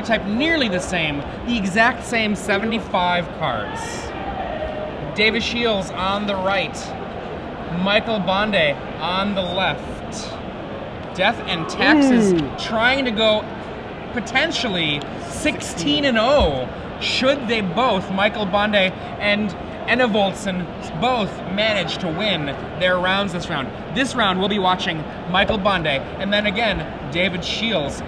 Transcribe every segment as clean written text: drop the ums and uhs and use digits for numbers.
type nearly the same, the exact same 75 cards. David Shiels on the right, Michael Bonde on the left. Death and Taxes trying to go potentially 16-0 should they both, Michael Bonde and Enevoldsen, both manage to win their rounds this round. This round we'll be watching Michael Bonde and then again David Shiels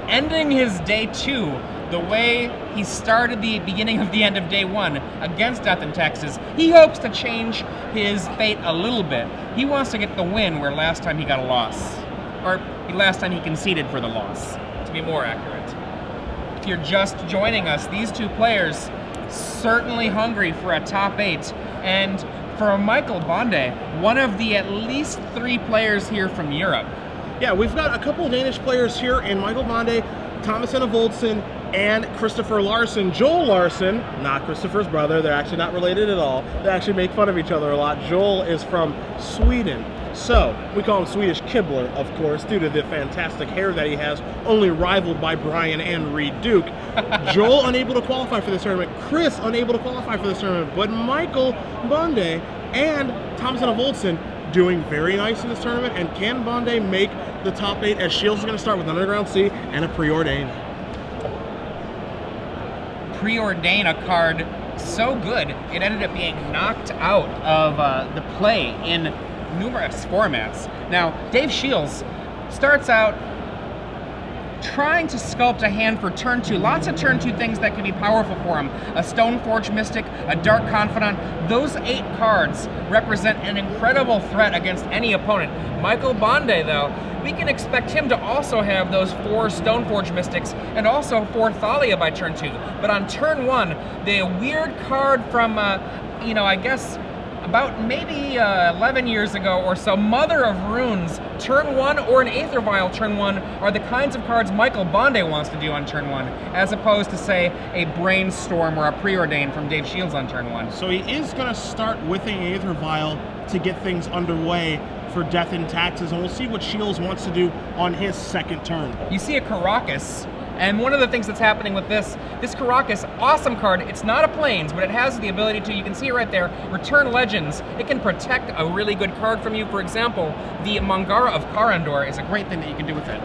ending his day 2 the way he started the beginning of the end of day 1 against Death and Taxes. He hopes to change his fate a little bit. He wants to get the win where last time he got a loss. Or last time he conceded for the loss, to be more accurate. If you're just joining us, these two players certainly hungry for a top 8. And for Michael Bonde, one of the at least 3 players here from Europe. Yeah, we've got a couple of Danish players here in Michael Bonde, Thomas Enevoldsen, and Christopher Larsen. Joel Larsen, not Christopher's brother, they're actually not related at all. They actually make fun of each other a lot. Joel is from Sweden. So, we call him Swedish Kibler, of course, due to the fantastic hair that he has, only rivaled by Brian and Reed Duke. Joel unable to qualify for this tournament. Chris unable to qualify for this tournament. But Michael Bonde and Thomas Enevoldsen doing very nice in this tournament. And can Bonde make the top 8 as Shiels is going to start with an Underground C and a Preordain? Preordain, a card so good, it ended up being knocked out of the play in numerous formats. Now, Dave Shiels starts out trying to sculpt a hand for turn 2. Lots of turn 2 things that can be powerful for him. A Stoneforge Mystic, a Dark Confidant. Those 8 cards represent an incredible threat against any opponent. Michael Bonde, though, we can expect him to also have those 4 Stoneforge Mystics and also 4 Thalia by turn 2. But on turn 1, the weird card from, you know, I guess about maybe 11 years ago or so, Mother of Runes, turn 1, or an Aether Vial turn 1, are the kinds of cards Michael Bonde wants to do on turn 1, as opposed to, say, a Brainstorm or a Preordain from Dave Shiels on turn 1. So he is going to start with an Aether Vial to get things underway for Death and Taxes, and we'll see what Shiels wants to do on his second turn. You see a Caracas, and one of the things that's happening with this Caracas, awesome card. It's not a Plains, but it has the ability to, you can see it right there, return legends. It can protect a really good card from you. For example, the Mangara of Karandor is a great thing that you can do with it.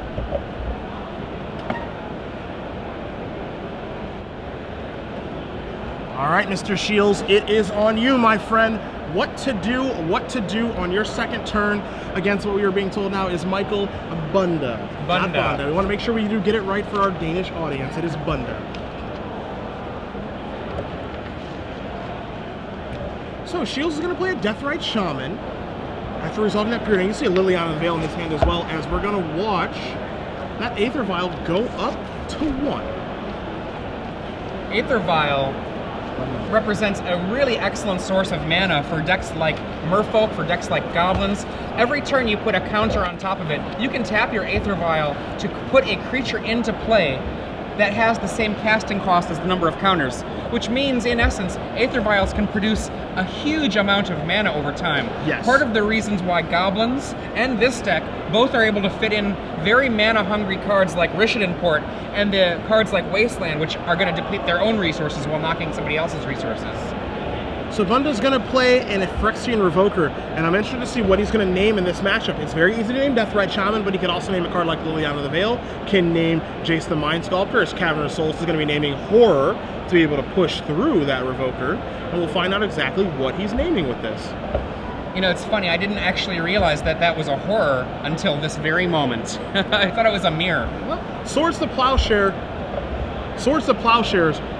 All right, Mr. Shiels, it is on you, my friend. What to do on your second turn against what we were being told now is Michael Bonde. Not Bonde. We want to make sure we do get it right for our Danish audience. It is Bonde. So Shiels is going to play a Deathrite Shaman. After resolving that period, you see a Liliana Veil in his hand as well, as we're going to watch that Aether Vial go up to 1. Aether Vial represents a really excellent source of mana for decks like Merfolk, for decks like Goblins. Every turn you put a counter on top of it, you can tap your Aether Vial to put a creature into play that has the same casting cost as the number of counters, which means, in essence, Aether Vials can produce a huge amount of mana over time. Yes. Part of the reasons why Goblins and this deck both are able to fit in very mana-hungry cards like Rishadan Port and the cards like Wasteland, which are going to deplete their own resources while knocking somebody else's resources. So Bonde's going to play an Phyrexian Revoker, and I'm interested to see what he's going to name in this matchup. It's very easy to name Deathrite Shaman, but he could also name a card like Liliana the Veil, can name Jace the Mind Sculptor. His Cavern of Souls is going to be naming Horror to be able to push through that Revoker, and we'll find out exactly what he's naming with this. You know, it's funny, I didn't actually realize that that was a horror until this very moment. I thought it was a mirror. Well, Swords to Plowshares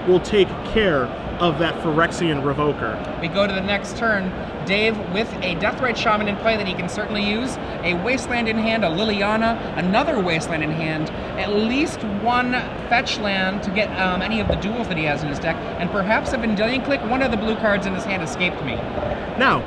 will take care of that Phyrexian Revoker. We go to the next turn. Dave with a Deathrite Shaman in play that he can certainly use, a Wasteland in hand, a Liliana, another Wasteland in hand, at least 1 fetch land to get any of the duels that he has in his deck, and perhaps a Vendilion Click. One of the blue cards in his hand escaped me. Now,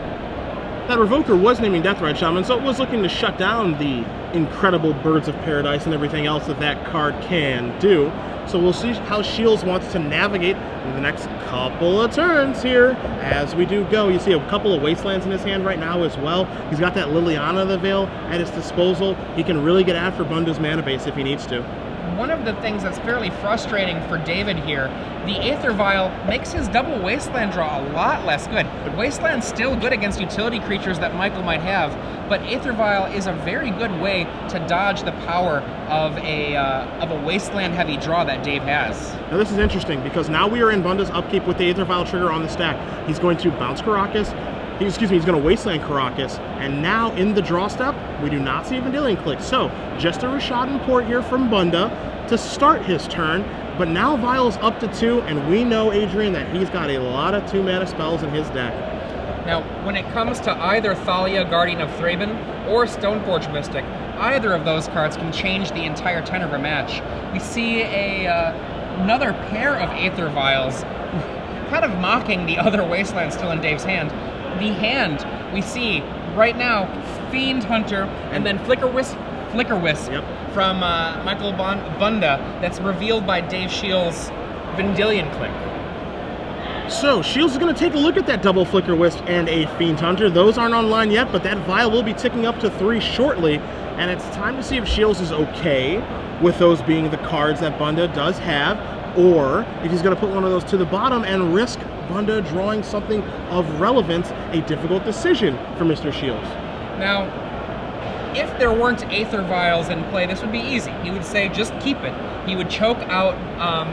that Revoker was naming Deathrite Shaman, so it was looking to shut down the incredible Birds of Paradise and everything else that that card can do. So we'll see how Shiels wants to navigate in the next couple of turns here as we do go. You see a couple of Wastelands in his hand right now as well. He's got that Liliana the Veil at his disposal. He can really get after Bonde's mana base if he needs to. one of the things that's fairly frustrating for David here, the Aether Vial makes his double Wasteland draw a lot less good. Wasteland's still good against utility creatures that Michael might have, but Aether Vial is a very good way to dodge the power of a Wasteland-heavy draw that Dave has. Now this is interesting, because now we are in Bonde's upkeep with the Aether Vial trigger on the stack. He's going to bounce Karakas, he's going to Wasteland Karakas, and now in the draw step, we do not see a Vendilion Clique. So, just a Rishadan Port here from Bonde to start his turn, but now Vial's up to 2, and we know, Adrian, that he's got a lot of 2-mana spells in his deck. Now, when it comes to either Thalia, Guardian of Thraben, or Stoneforge Mystic, either of those cards can change the entire tenor of a match. We see another pair of Aether Vials, kind of mocking the other Wasteland still in Dave's hand. The hand we see right now, Fiend Hunter, and then Flicker Wisp from Michael Bonde, that's revealed by Dave Shiels' Vendilion Clique. So, Shiels is going to take a look at that double Flicker Wisp and a Fiend Hunter. Those aren't online yet, but that Vial will be ticking up to 3 shortly, and it's time to see if Shiels is okay with those being the cards that Bonde does have, or if he's going to put one of those to the bottom and risk Bonde drawing something of relevance, a difficult decision for Mr. Shiels. Now, if there weren't Aether Vials in play, this would be easy. He would say, just keep it. He would choke out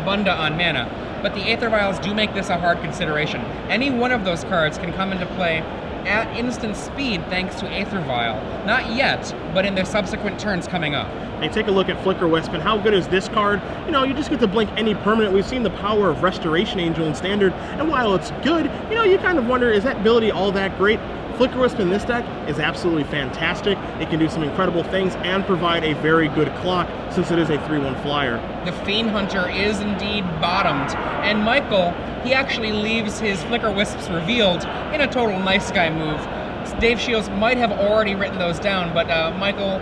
Bonde on mana. But the Aether Vials do make this a hard consideration. Any one of those cards can come into play at instant speed thanks to Aether Vial. Not yet, but in their subsequent turns coming up. And take a look at Flicker Wisp, and how good is this card? You know, you just get to blink any permanent. We've seen the power of Restoration Angel in Standard, and while it's good, you know, you kind of wonder, is that ability all that great? Flicker Wisp in this deck is absolutely fantastic. It can do some incredible things and provide a very good clock, since it is a 3/1 flyer. The Fiend Hunter is indeed bottomed, and Michael, he actually leaves his Flicker Wisps revealed in a total nice guy move. Dave Shiels might have already written those down, but Michael,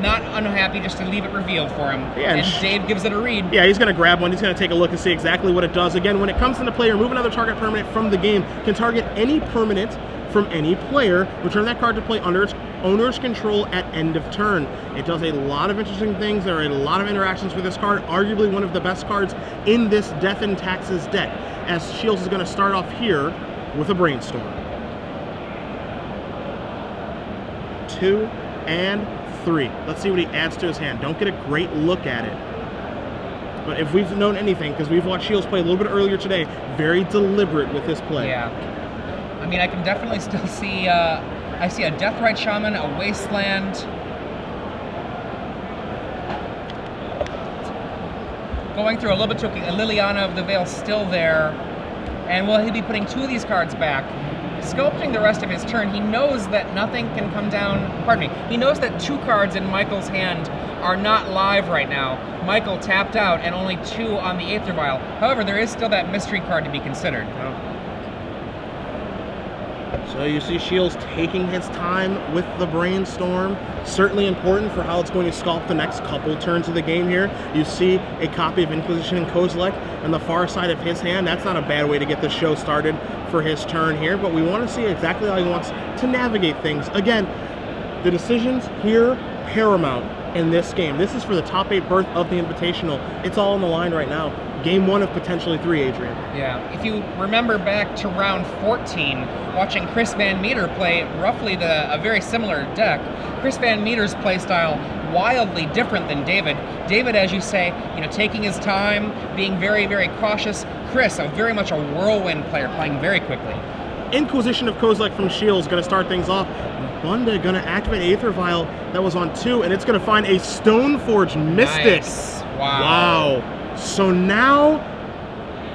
not unhappy just to leave it revealed for him. Yeah, and Dave gives it a read. Yeah, he's going to grab one. He's going to take a look and see exactly what it does. Again, when it comes into play, remove another target permanent from the game. Can target any permanent from any player. Return that card to play under its owner's control at end of turn. It does a lot of interesting things. There are a lot of interactions with this card. Arguably one of the best cards in this Death and Taxes deck, as Shiels is going to start off here with a Brainstorm. 2 and 3. Let's see what he adds to his hand. Don't get a great look at it. But if we've known anything, because we've watched Shiels play a little bit earlier today, very deliberate with his play. Yeah. I mean, I can definitely still see, I see a Deathrite Shaman, a Wasteland. Going through a little bit tricky, a Liliana of the Veil still there. And will he be putting 2 of these cards back? Sculpting the rest of his turn, he knows that nothing can come down, pardon me, he knows that 2 cards in Michael's hand are not live right now. Michael tapped out and only 2 on the Aether Vial. However, there is still that mystery card to be considered. Oh. So you see Shiels taking his time with the Brainstorm. Certainly important for how it's going to sculpt the next couple turns of the game here. You see a copy of Inquisition and Kozilek on the far side of his hand. That's not a bad way to get the show started for his turn here, but we want to see exactly how he wants to navigate things. Again, the decisions here paramount in this game. This is for the top 8 berth of the Invitational. It's all on the line right now. Game 1 of potentially 3, Adrian. Yeah, if you remember back to round 14, watching Chris Van Meter play roughly a very similar deck, Chris Van Meter's play style wildly different than David. David, as you say, you know, taking his time, being very, very cautious. Chris, very much a whirlwind player, playing very quickly. Inquisition of Kozilek from Shiels going to start things off. Bonde going to activate Aether Vial that was on 2, and it's going to find a Stoneforge Mystic. Nice. Wow. So now,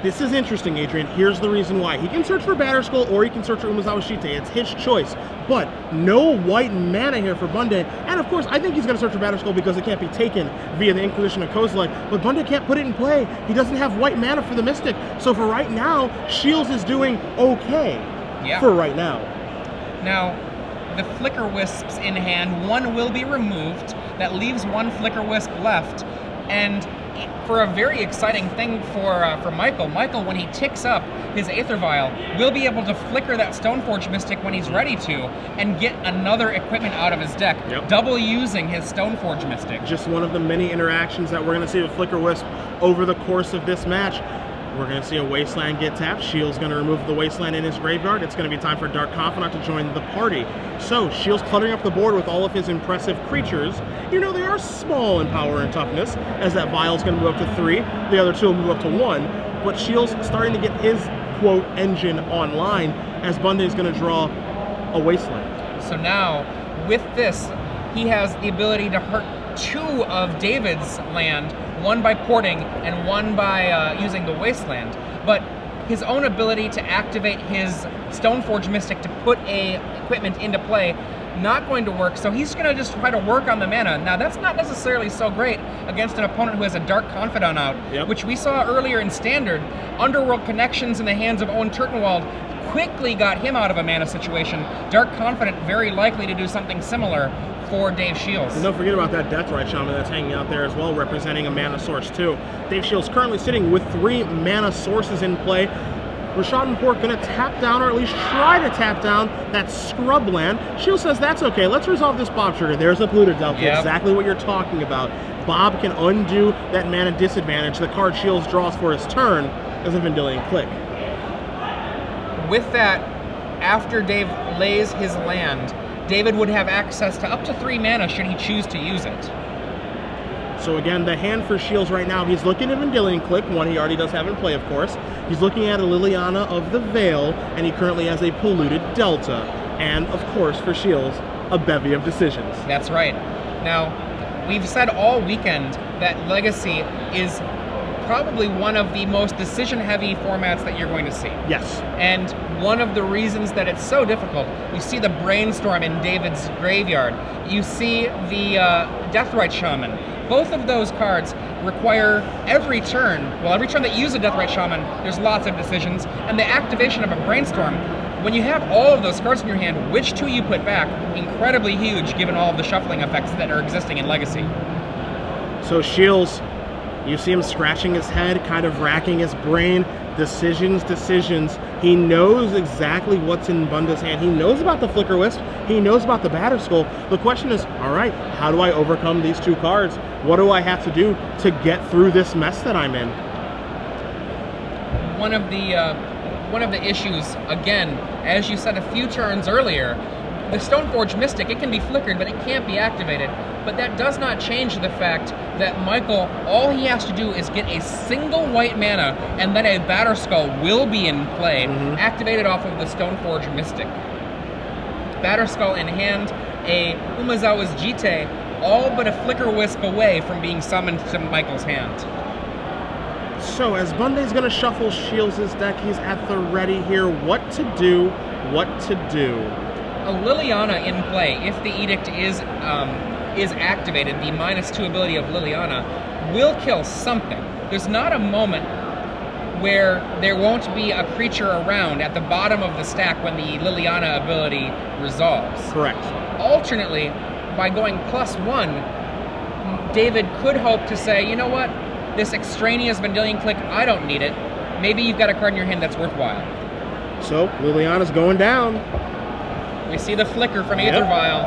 this is interesting, Adrian. Here's the reason why. He can search for Batterskull or he can search for Umezawa Shite. It's his choice. But no white mana here for Bonde. And of course, I think he's going to search for Batterskull because it can't be taken via the Inquisition of Kozilek. But Bonde can't put it in play. He doesn't have white mana for the Mystic. So for right now, Shiels is doing okay for right now. Now, the Flicker Wisps in hand, 1 will be removed. That leaves 1 Flicker Wisp left. And for a very exciting thing for Michael. Michael, when he ticks up his Aether Vial, will be able to flicker that Stoneforge Mystic when he's ready to, and get another equipment out of his deck, double using his Stoneforge Mystic. Just one of the many interactions that we're going to see with Flicker Wisp over the course of this match. We're going to see a Wasteland get tapped. Shiels going to remove the Wasteland in his graveyard. It's going to be time for Dark Confidant to join the party. So, Shiels cluttering up the board with all of his impressive creatures. You know, they are small in power and toughness, as that Vial's going to move up to 3. The other 2 will move up to 1. But Shiels starting to get his, quote, engine online, as Bonde is going to draw a Wasteland. So now, with this, he has the ability to hurt 2 of David's land, one by porting and one by using the Wasteland. But his own ability to activate his Stoneforge Mystic to put a equipment into play, not going to work, so he's going to just try to work on the mana. Now, that's not necessarily so great against an opponent who has a Dark Confidant out, which we saw earlier in Standard. Underworld Connections in the hands of Owen Turtenwald quickly got him out of a mana situation. Dark Confidant very likely to do something similar for Dave Shiels. And don't forget about that Deathrite Shaman that's hanging out there as well, representing a mana source too. Dave Shiels currently sitting with 3 mana sources in play. Rashad Port going to tap down, or at least try to tap down, that scrub land. Shiels says that's okay, let's resolve this Bob Trigger. There's a Polluted Delta, exactly what you're talking about. Bob can undo that mana disadvantage. The card Shiels draws for his turn is a Vendilion Click. With that, after Dave lays his land, David would have access to up to 3 mana should he choose to use it. So again, the hand for Shiels right now, he's looking at Vendilion Click, one he already does have in play, of course. He's looking at a Liliana of the Veil, and he currently has a Polluted Delta. And, of course, for Shiels, a bevy of decisions. That's right. Now, we've said all weekend that Legacy is probably one of the most decision-heavy formats that you're going to see. Yes. And one of the reasons that it's so difficult, you see the Brainstorm in David's graveyard, you see the Deathrite Shaman. Both of those cards require every turn that you use a Deathrite Shaman, there's lots of decisions, and the activation of a Brainstorm, when you have all of those cards in your hand, which 2 you put back, incredibly huge given all of the shuffling effects that are existing in Legacy. So Shiels, you see him scratching his head, kind of racking his brain. Decisions. He knows exactly what's in Bonde's hand. He knows about the Flicker Wisp. He knows about the Batterskull. The question is, all right, how do I overcome these 2 cards? What do I have to do to get through this mess that I'm in? One of the issues, again, as you said a few turns earlier, the Stoneforge Mystic, it can be flickered, but it can't be activated. But that does not change the fact that Michael, all he has to do is get a single white mana, and then a Batterskull will be in play, activated off of the Stoneforge Mystic. Batterskull in hand, a Umezawa's Jite, all but a Flicker Wisp away from being summoned to Michael's hand. So as Bonde's going to shuffle Shiels' deck, he's at the ready here. What to do, A Liliana in play, if the Edict is activated, the -2 ability of Liliana will kill something. There's not a moment where there won't be a creature around at the bottom of the stack when the Liliana ability resolves. Correct. Alternately, by going +1, David could hope to say, you know what, this extraneous Vendilion Click, I don't need it. Maybe you've got a card in your hand that's worthwhile. So, Liliana's going down. We see the flicker from Aether Vial.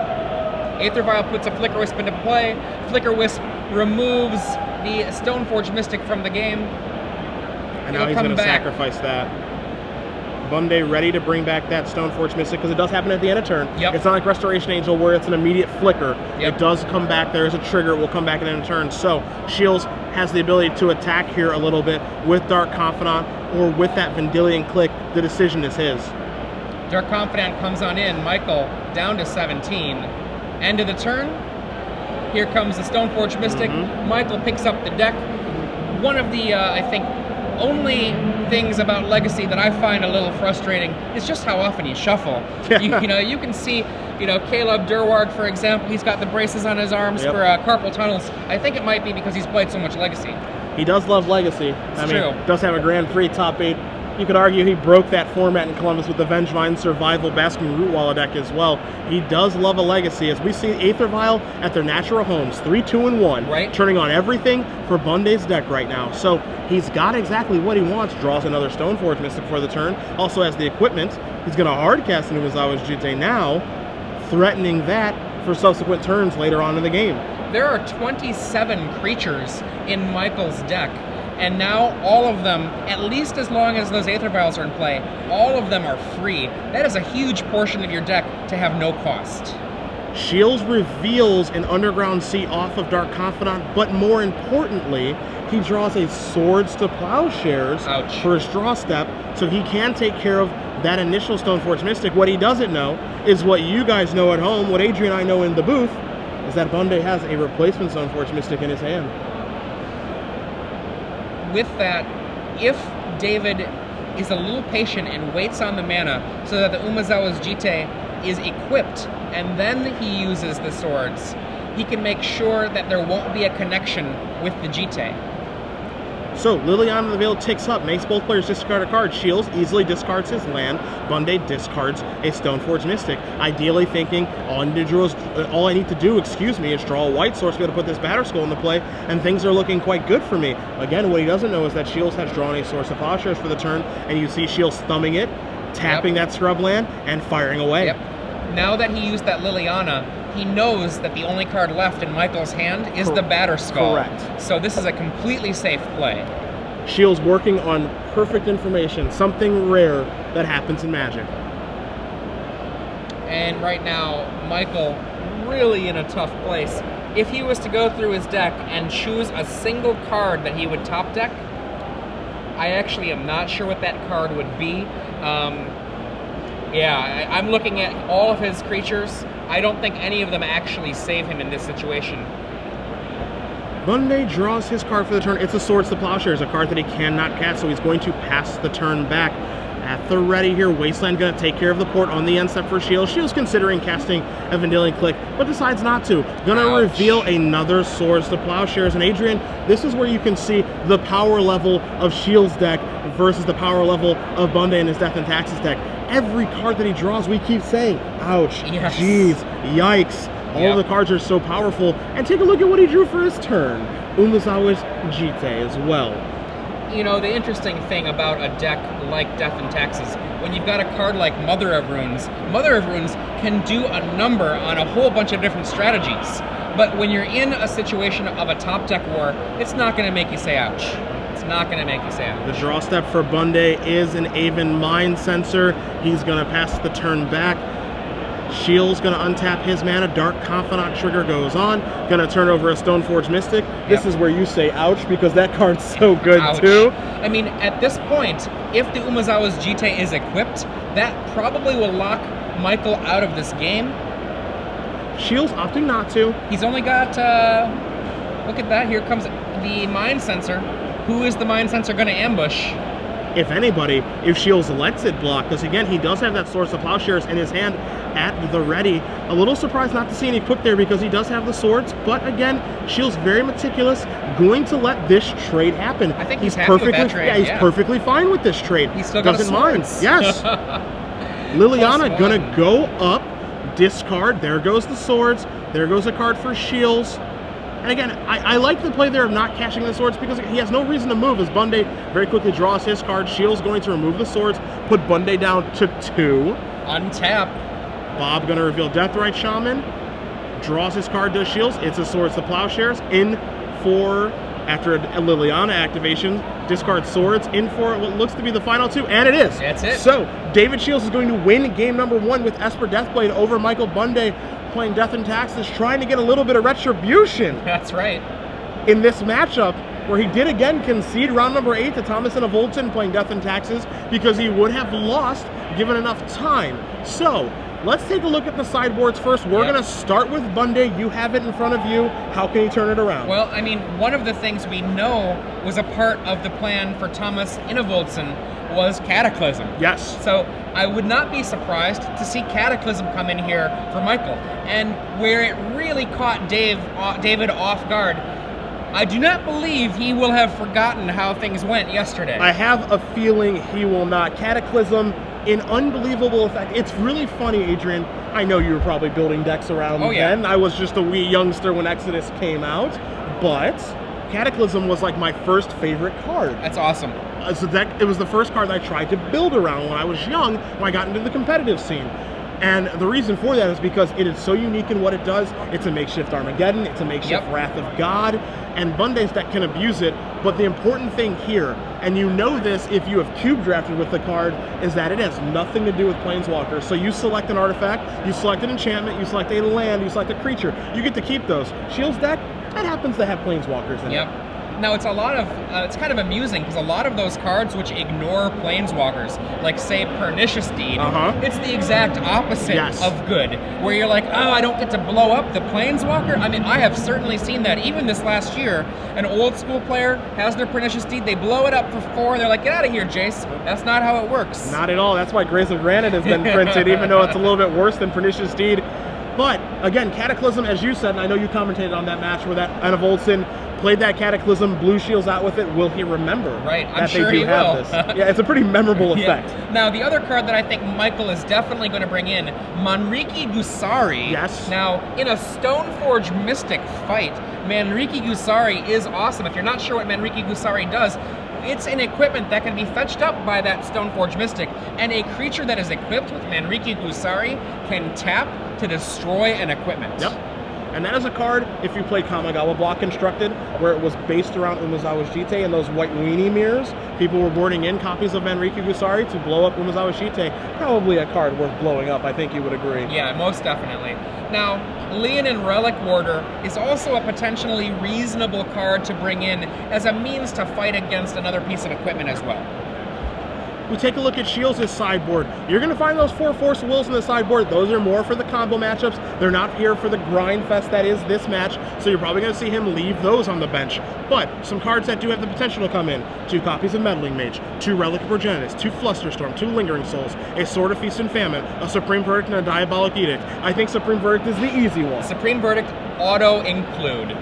Aether Vial puts a Flicker Wisp into play. Flicker Wisp removes the Stoneforge Mystic from the game. And now he's going to sacrifice that. Bonde ready to bring back that Stoneforge Mystic, because it does happen at the end of turn. It's not like Restoration Angel where it's an immediate flicker. It does come back. There is a trigger. It will come back at the end of turn. So Shiels has the ability to attack here a little bit with Dark Confidant or with that Vendilion Click. The decision is his. Dark Confidant comes on in. Michael down to 17. End of the turn. Here comes the Stoneforge Mystic. Michael picks up the deck. One of the, I think, only things about Legacy that I find a little frustrating is just how often you shuffle. You know, you can see, you know, Caleb Durward, for example, he's got the braces on his arms for carpal tunnels. I think it might be because he's played so much Legacy. He does love Legacy. I mean, does have a Grand Prix top 8 You could argue he broke that format in Columbus with the Vengevine Survival Basking Rootwalla deck as well. He does love a legacy, as we see Aether Vial at their natural homes, 3, 2, and 1, right, turning on everything for Bonde's deck right now. So he's got exactly what he wants. Draws another Stoneforge Mystic for the turn. Also has the equipment. He's going to hard cast into Umezawa's Jitte now, threatening that for subsequent turns later on in the game. There are 27 creatures in Michael's deck. And now all of them, at least as long as those Aether Vials are in play, all of them are free. That is a huge portion of your deck to have no cost. Shiels reveals an Underground Sea off of Dark Confidant, but more importantly, he draws a Swords to Plowshares for his draw step, so he can take care of that initial Stoneforge Mystic. What he doesn't know is what you guys know at home, what Adrian and I know in the booth, is that Bonde has a replacement Stoneforge Mystic in his hand. With that, if David is a little patient and waits on the mana so that the Umezawa's Jitte is equipped and then he uses the swords, he can make sure that there won't be a connection with the Jitte. So, Liliana the Veil ticks up, makes both players discard a card. Shiels easily discards his land. Bonde discards a Stoneforge Mystic. Ideally thinking, all I need to do, is draw a white source to be able to put this Batterskull into play, and things are looking quite good for me. Again, what he doesn't know is that Shiels has drawn a Source of Plowshares for the turn, and you see Shiels thumbing it, tapping that scrub land, and firing away. Now that he used that Liliana, he knows that the only card left in Michael's hand is the Batterskull. Correct. So this is a completely safe play. Shiels working on perfect information, something rare that happens in Magic. And right now, Michael really in a tough place. If he was to go through his deck and choose a single card that he would top deck, I actually am not sure what that card would be. Yeah, I'm looking at all of his creatures. I don't think any of them actually save him in this situation. Bonde draws his card for the turn. It's a Swords to Plowshares, a card that he cannot cast, so he's going to pass the turn back. At the ready here, Wasteland going to take care of the port on the end step for Shiels. Shiels considering casting a Vendilion Click, but decides not to. Going to reveal another Swords to Plowshares. And Adrian, this is where you can see the power level of Shiels' deck versus the power level of Bonde and his Death and Taxes deck. Every card that he draws, we keep saying, ouch, jeez, yikes. All of the cards are so powerful. And take a look at what he drew for his turn. Umezawa's Jitte as well. You know, the interesting thing about a deck like Death and Taxes, when you've got a card like Mother of Runes can do a number on a whole bunch of different strategies. But when you're in a situation of a top deck war, it's not going to make you say ouch. It's not going to make you say ouch. The draw step for Bonde is an Aven Mind Sensor. He's going to pass the turn back. Shiels going to untap his mana. Dark Confidant trigger goes on. Going to turn over a Stoneforge Mystic. This is where you say ouch, because that card's so good too. I mean, at this point, if the Umezawa's Jitte is equipped, that probably will lock Michael out of this game. Shiels opting not to. He's only got, look at that, here comes the Mind Sensor. Who is the Mind Sensor going to ambush? If anybody, if Shiels lets it block, because again, he does have that Source of Plowshares in his hand at the ready. A little surprised not to see any equip there because he does have the swords, but again, Shiels very meticulous, going to let this trade happen. I think he's happy with that trade. Yeah, he's perfectly fine with this trade. He's still doesn't mind. Yes. Liliana gonna go up, discard. There goes the swords. There goes a card for Shiels. And again, I like the play there of not cashing the swords because he has no reason to move as Bonde very quickly draws his card. Shiels going to remove the swords, put Bonde down to 2. Untap. Bob going to reveal Deathrite Shaman. Draws his card to Shiels. It's a Swords to Plowshares. In for, after a Liliana activation, discard swords. In for what looks to be the final 2, and it is. That's it. So, David Shiels is going to win game number 1 with Esper Deathblade over Michael Bonde, playing Death and Taxes, trying to get a little bit of retribution. That's right. In this matchup, where he did again concede round number 8 to Thomas and Volton playing Death and Taxes because he would have lost given enough time. So, let's take a look at the sideboards first. We're going to start with Bonde. You have it in front of you. How can he turn it around? Well, I mean, one of the things we know was a part of the plan for Thomas Innevoldsen was Cataclysm. Yes. So I would not be surprised to see Cataclysm come in here for Michael. And where it really caught David off guard, I do not believe he will have forgotten how things went yesterday. I have a feeling he will not. Cataclysm, an unbelievable effect. It's really funny, Adrian. I know you were probably building decks around then. I was just a wee youngster when Exodus came out, but Cataclysm was like my first favorite card. That's awesome. It was the first card I tried to build around when I was young, when I got into the competitive scene. And the reason for that is because it is so unique in what it does. It's a makeshift Armageddon, it's a makeshift Wrath of God, and Bonde's deck can abuse it. But the important thing here, and you know this if you have cube drafted with the card, is that it has nothing to do with Planeswalkers. So you select an artifact, you select an enchantment, you select a land, you select a creature. You get to keep those. Shiels deck, that happens to have Planeswalkers in it. Now it's a lot of, it's kind of amusing because a lot of those cards which ignore Planeswalkers, like say Pernicious Deed, it's the exact opposite of good, where you're like, oh, I don't get to blow up the Planeswalker? I mean, I have certainly seen that. Even this last year, an old school player has their Pernicious Deed, they blow it up for 4, and they're like, get out of here, Jace. That's not how it works. Not at all. That's why Grace of Granite has been printed, even though it's a little bit worse than Pernicious Deed. But, again, Cataclysm, as you said, and I know you commentated on that match where that Anna Volson played that Cataclysm, blew Shiels out with it. Will he remember I'm sure he will. This? Yeah, it's a pretty memorable effect. Now, the other card that I think Michael is definitely going to bring in, Manriki Gusari. Now, in a Stoneforge Mystic fight, Manriki Gusari is awesome. If you're not sure what Manriki Gusari does, it's an equipment that can be fetched up by that Stoneforge Mystic, and a creature that is equipped with Manriki Gusari can tap to destroy an equipment. And that is a card, if you play Kamigawa Block Constructed, where it was based around Umezawa Shite and those white weenie mirrors, people were boarding in copies of Manriki Gusari to blow up Umezawa Shite. Probably a card worth blowing up, I think you would agree. Yeah, most definitely. Now, Leonin Relic Warder is also a potentially reasonable card to bring in as a means to fight against another piece of equipment as well. We take a look at Shiels' sideboard. You're going to find those 4 Force of Wills in the sideboard. Those are more for the combo matchups. They're not here for the grind fest that is this match, so you're probably going to see him leave those on the bench. But some cards that do have the potential to come in. 2 copies of Meddling Mage, 2 Relic of Progenitus, 2 Flusterstorm, 2 Lingering Souls, a Sword of Feast and Famine, a Supreme Verdict, and a Diabolic Edict. I think Supreme Verdict is the easy one. Supreme Verdict auto-include.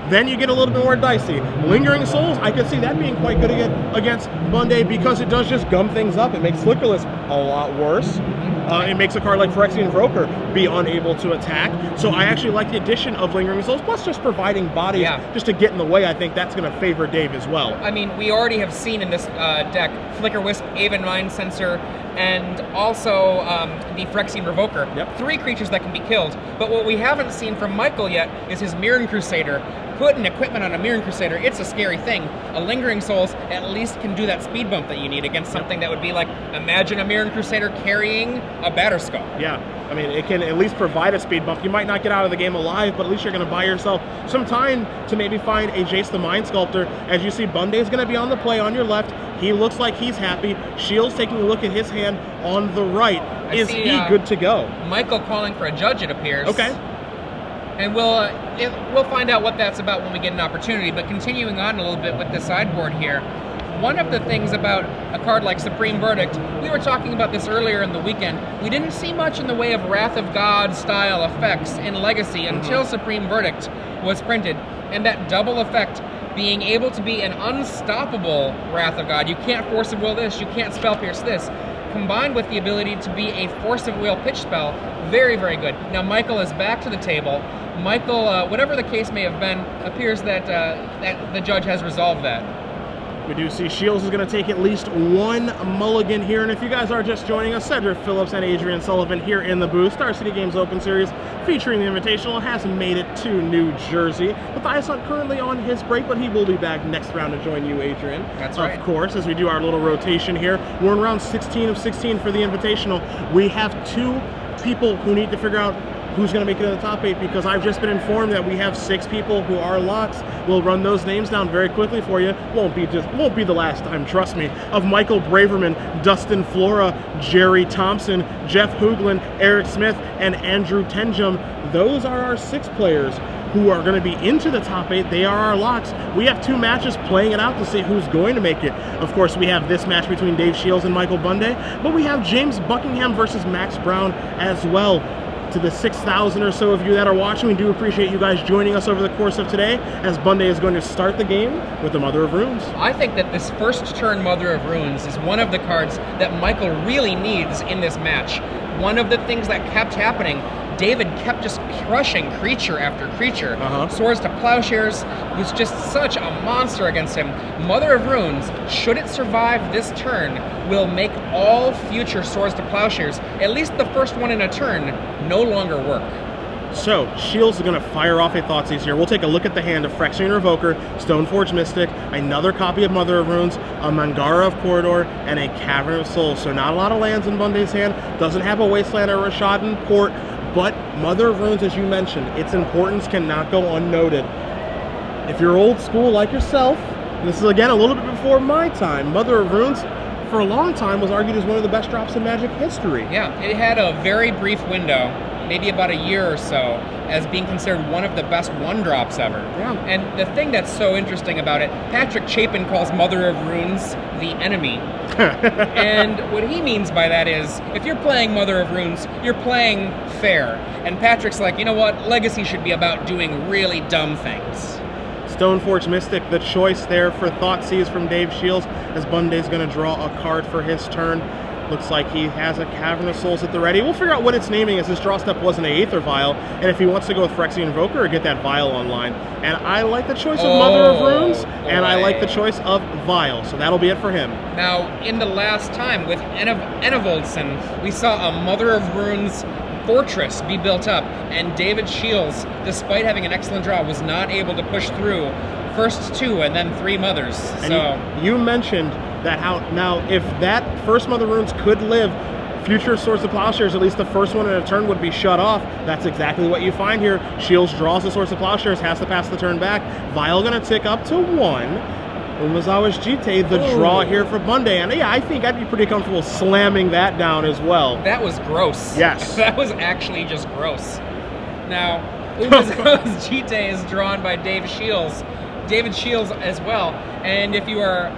Then you get a little bit more dicey. Lingering Souls, I could see that being quite good against Bonde because it does just gum things up. It makes Flickerless a lot worse. It makes a card like Phyrexian Invoker be unable to attack. So I actually like the addition of Lingering Souls, plus just providing bodies just to get in the way. I think that's going to favor Dave as well. I mean, we already have seen in this deck Flicker Wisp, Aven Mind Sensor, and also the Phyrexian Revoker. 3 creatures that can be killed. But what we haven't seen from Michael yet is his Mirren Crusader. Put an equipment on a Mirren Crusader, it's a scary thing. A Lingering Souls at least can do that speed bump that you need against something that would be like, imagine a Mirren Crusader carrying a Batterskull. Yeah, I mean, it can at least provide a speed bump. You might not get out of the game alive, but at least you're going to buy yourself some time to maybe find a Jace the Mind Sculptor. As you see, Bonde is going to be on the play on your left. He looks like he's happy. Shiels taking a look at his hand on the right. Is he good to go? Michael calling for a judge, it appears. Okay. And we'll find out what that's about when we get an opportunity. But continuing on a little bit with the sideboard here, one of the things about a card like Supreme Verdict, we were talking about this earlier in the weekend, we didn't see much in the way of Wrath of God style effects in Legacy until Supreme Verdict was printed. And that double effect, being able to be an unstoppable Wrath of God, you can't Force of Will this, you can't Spell Pierce this, combined with the ability to be a Force of Will pitch spell, very, very good. Now Michael is back to the table. Michael, whatever the case may have been, appears that, that the judge has resolved that. We do see Shiels is going to take at least 1 mulligan here, and if you guys are just joining us, Cedric Phillips and Adrian Sullivan here in the booth. Star City Games Open Series featuring the Invitational has made it to New Jersey. Matthias Hunt currently on his break, but he will be back next round to join you, Adrian. That's right. Of course, as we do our little rotation here, we're in round 16 of 16 for the Invitational. We have 2 people who need to figure out who's going to make it in the top 8, because I've just been informed that we have 6 people who are locks. We'll run those names down very quickly for you. Won't be the last time, trust me. Of Michael Braverman, Dustin Flora, Jerry Thompson, Jeff Hooglin, Eric Smith, and Andrew Tenjum. Those are our 6 players who are going to be into the top 8. They are our locks. We have 2 matches playing it out to see who's going to make it. Of course, we have this match between Dave Shiels and Michael Bonde, but we have James Buckingham versus Max Brown as well. To the 6,000 or so of you that are watching, we do appreciate you guys joining us over the course of today, as Bonde is going to start the game with the Mother of Runes. I think that this first turn Mother of Runes is one of the cards that Michael really needs in this match. One of the things that kept happening, David kept just crushing creature after creature. Swords to Plowshares was just such a monster against him. Mother of Runes, should it survive this turn, will make all future Swords to Plowshares, at least the first one in a turn, no longer work. So, Shiels is going to fire off a Thoughtseize here. We'll take a look at the hand of Phyrexian Revoker, Stoneforge Mystic, another copy of Mother of Runes, a Mangara of Corridor, and a Cavern of Souls. So not a lot of lands in Bonde's hand. Doesn't have a Wasteland or Rashadan Port, but Mother of Runes, as you mentioned, its importance cannot go unnoted. If you're old school like yourself, and this is again a little bit before my time, Mother of Runes for a long time was argued as one of the best drops in Magic history. Yeah, it had a very brief window, maybe about a year or so, as being considered one of the best one-drops ever. Yeah. And the thing that's so interesting about it, Patrick Chapin calls Mother of Runes the enemy. And what he means by that is, if you're playing Mother of Runes, you're playing fair. And Patrick's like, you know what, Legacy should be about doing really dumb things. Stoneforge Mystic, the choice there for Thoughtseize from Dave Shiels, as Bonde's going to draw a card for his turn. Looks like he has a Cavern of Souls at the ready. We'll figure out what it's naming, as his draw step was an Aether Vial, and if he wants to go with Phyrexian Invoker or get that Vial online. And I like the choice of Mother of Runes, and I like the choice of Vial, so that'll be it for him. Now, in the last time with Enevoldson, we saw a Mother of Runes fortress be built up, and David Shiels, despite having an excellent draw, was not able to push through first 2 and then 3 mothers. And you mentioned that now if that first Mother of Runes could live, future Swords to Plowshares, at least the first one in a turn, would be shut off. That's exactly what you find here. Shiels draws the Swords to Plowshares, has to pass the turn back. Vial going to tick up to 1. Umezawa's Jitte, the draw here for Bonde. And yeah, I think I'd be pretty comfortable slamming that down as well. That was gross. Yes. That was actually just gross. Now, Umezawa's Jitte is drawn by Dave Shiels. David Shiels as well. And if you are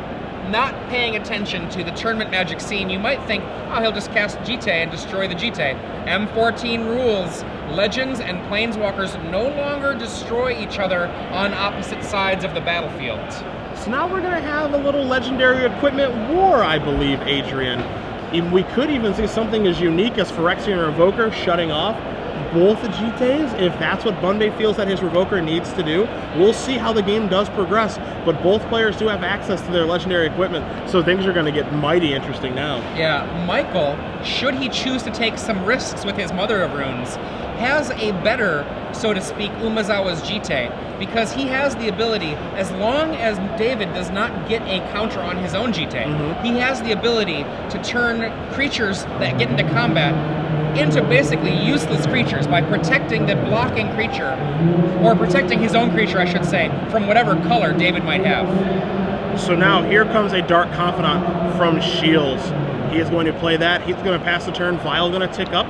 not paying attention to the tournament Magic scene, you might think, oh, he'll just cast Jitte and destroy the Jitte. M14 rules. Legends and Planeswalkers no longer destroy each other on opposite sides of the battlefield. So now we're going to have a little legendary equipment war, I believe, Adrian. We could even see something as unique as Phyrexian Revoker shutting off both the Jittes, if that's what Bonde feels that his Revoker needs to do. We'll see how the game does progress, but both players do have access to their legendary equipment, so things are going to get mighty interesting now. Yeah, Michael, should he choose to take some risks with his Mother of Runes, has a better, so to speak, Umezawa's Jitte, because he has the ability, as long as David does not get a counter on his own Jitte, he has the ability to turn creatures that get into combat into basically useless creatures by protecting the blocking creature, or protecting his own creature, I should say, from whatever color David might have. So now here comes a Dark Confidant from Shiels. He is going to play that. He's going to pass the turn. Vial going to tick up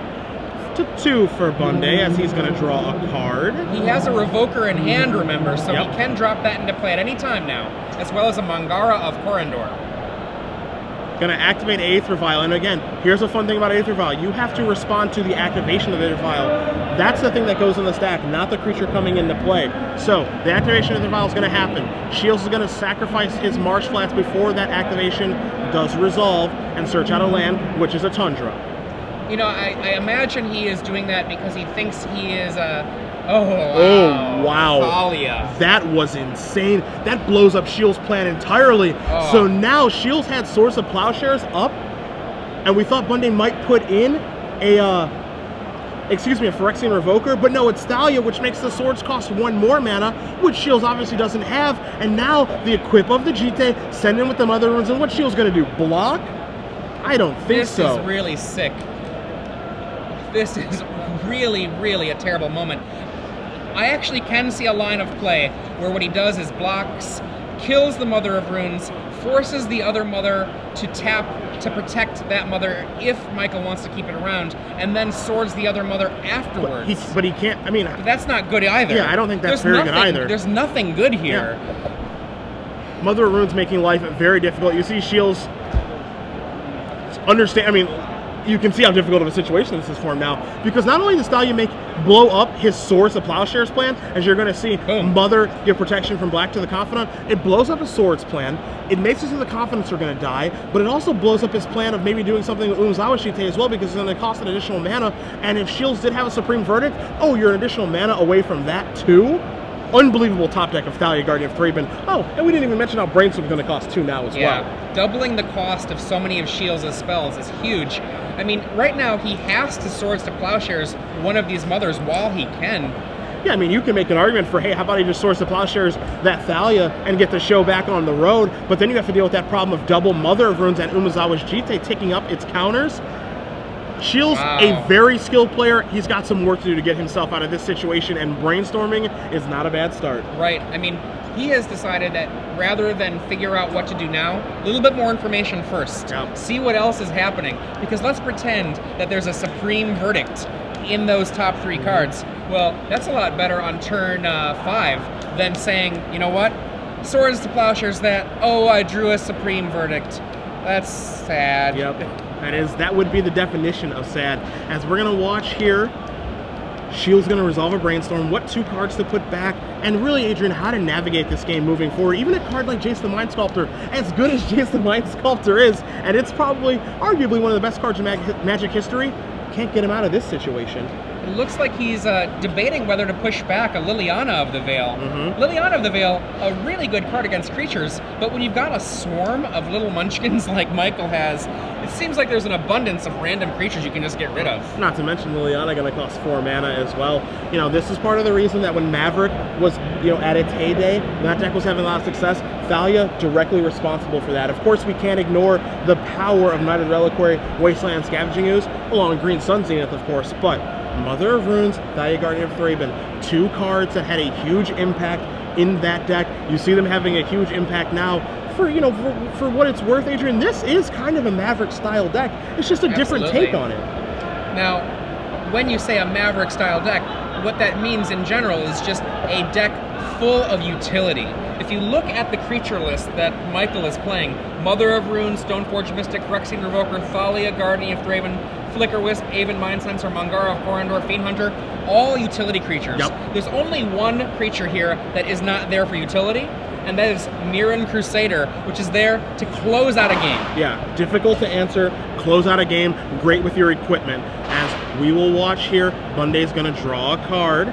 to 2 for Bonde, as he's going to draw a card. He has a Revoker in hand, remember, so he can drop that into play at any time now, as well as a Mangara of Corridor. Going to activate Aether Vial, and again, here's a fun thing about Aether Vial. You have to respond to the activation of Aether Vial. That's the thing that goes in the stack, not the creature coming into play. So, the activation of Aether Vial is going to happen. Shiels is going to sacrifice his Marsh Flats before that activation does resolve, and search out a land, which is a Tundra. You know, I imagine he is doing that because he thinks he is a... Oh, wow. Thalia. That was insane. That blows up Shiels' plan entirely. So now Shiels had Swords of Plowshares up, and we thought Bonde might put in a Phyrexian Revoker, but no, it's Thalia, which makes the swords cost 1 more mana, which Shiels obviously doesn't have, and now the equip of the Jitte, send in with the Mother Runes, and what Shiels going to do, block? I don't think so. This is really sick. This is really, really a terrible moment. I actually can see a line of play where what he does is blocks, kills the Mother of Runes, forces the other Mother to tap to protect that Mother if Michael wants to keep it around, and then swords the other Mother afterwards. But he can't, I mean... But that's not good either. Yeah, I don't think that's very good either. There's nothing good here. Yeah. Mother of Runes making life very difficult. You see Shiels understand, I mean, you can see how difficult of a situation this is for him now, because not only does Thalia blow up his Swords to Plowshares plan, as you're going to see Mother give protection from black to the Confidant, it blows up his Swords plan, it makes it so the Confidants are going to die, but it also blows up his plan of maybe doing something with Umezawa Shite as well, because it's going to cost an additional mana, and if Shiels did have a Supreme Verdict, oh, you're an additional mana away from that too? Unbelievable top deck of Thalia, Guardian of Thraben. Oh, and we didn't even mention how Brainstorm's going to cost 2 now as well. Doubling the cost of so many of Shiels' spells is huge. I mean, right now he has to Swords to Plowshares one of these Mothers while he can. Yeah, I mean, you can make an argument for, hey, how about he just Swords to Plowshares that Thalia and get the show back on the road, but then you have to deal with that problem of double Mother of Runes and Umezawa's Jite taking up its counters. Shiels, a very skilled player, he's got some work to do to get himself out of this situation, and Brainstorming is not a bad start. Right. I mean, he has decided that rather than figure out what to do now, a little bit more information first. Yeah. See what else is happening. Because let's pretend that there's a Supreme Verdict in those top 3 cards. Well, that's a lot better on turn 5 than saying, you know what? Swords to Plowshares that, oh, I drew a Supreme Verdict. That's sad. Yep. That would be the definition of sad. As we're going to watch here, Shields going to resolve a Brainstorm, what 2 cards to put back, and really, Adrian, how to navigate this game moving forward. Even a card like Jace the Mind Sculptor, as good as Jace the Mind Sculptor is, and it's probably, arguably, one of the best cards in Magic history, can't get him out of this situation. It looks like he's debating whether to push back a Liliana of the Veil. Liliana of the Veil, a really good card against creatures, but when you've got a swarm of little munchkins like Michael has, it seems like there's an abundance of random creatures you can just get rid of. Not to mention Liliana going to cost 4 mana as well. You know, this is part of the reason that when Maverick was, at its heyday, that deck was having a lot of success. Thalia directly responsible for that. Of course, we can't ignore the power of Knight of the Reliquary, Wasteland Scavenging Ooze, along with Green Sun Zenith, of course, but Mother of Runes, Thalia, Guardian of Thraben, 2 cards that had a huge impact in that deck. You see them having a huge impact now. For what it's worth, Adrian, this is kind of a Maverick-style deck. It's just a different take on it. Now, when you say a Maverick-style deck, what that means in general is just a deck full of utility. If you look at the creature list that Michael is playing, Mother of Runes, Stoneforge Mystic, Phyrexian Revoker, Thalia, Guardian of Thraben, Flicker Wisp, Aven Mind Sensor, Mangara of Corondor, Fiend Hunter, all utility creatures. There's only one creature here that is not there for utility, and that is Mirran Crusader, which is there to close out a game. Yeah, difficult to answer, close out a game, great with your equipment. As we will watch here, Bonde's going to draw a card.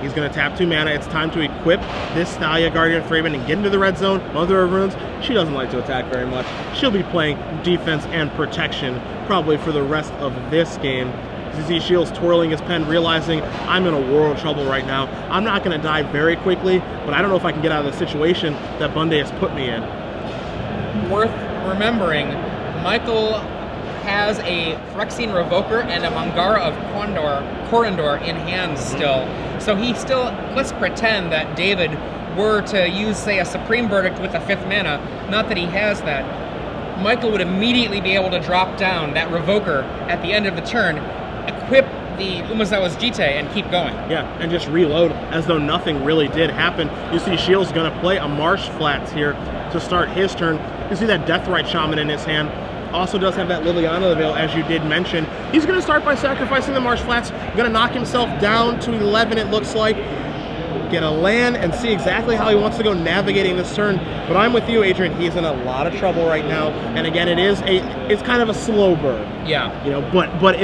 He's going to tap 2 mana. It's time to equip this Thalia, Guardian of Thraben, and get into the red zone. Mother of Runes, she doesn't like to attack very much. She'll be playing defense and protection probably for the rest of this game. You see Shields twirling his pen, realizing I'm in a world of trouble right now. I'm not going to die very quickly, but I don't know if I can get out of the situation that Bonde has put me in. Worth remembering, Michael has a Phyrexian Revoker and a Mangara of Corondor in hand still. So he still, let's pretend that David were to use, say, a Supreme Verdict with a 5th mana, not that he has that. Michael would immediately be able to drop down that Revoker at the end of the turn, equip the Umezawa's Jite, and keep going. Yeah, and just reload as though nothing really did happen. You see Shields going to play a Marsh Flats here to start his turn. You see that Deathrite Shaman in his hand. Also does have that Liliana of the Veil, as you did mention. He's going to start by sacrificing the Marsh Flats. Going to knock himself down to 11, it looks like. Get a land and see exactly how he wants to go navigating this turn. But I'm with you, Adrian. He's in a lot of trouble right now. And again, it's kind of a slow burn. Yeah. But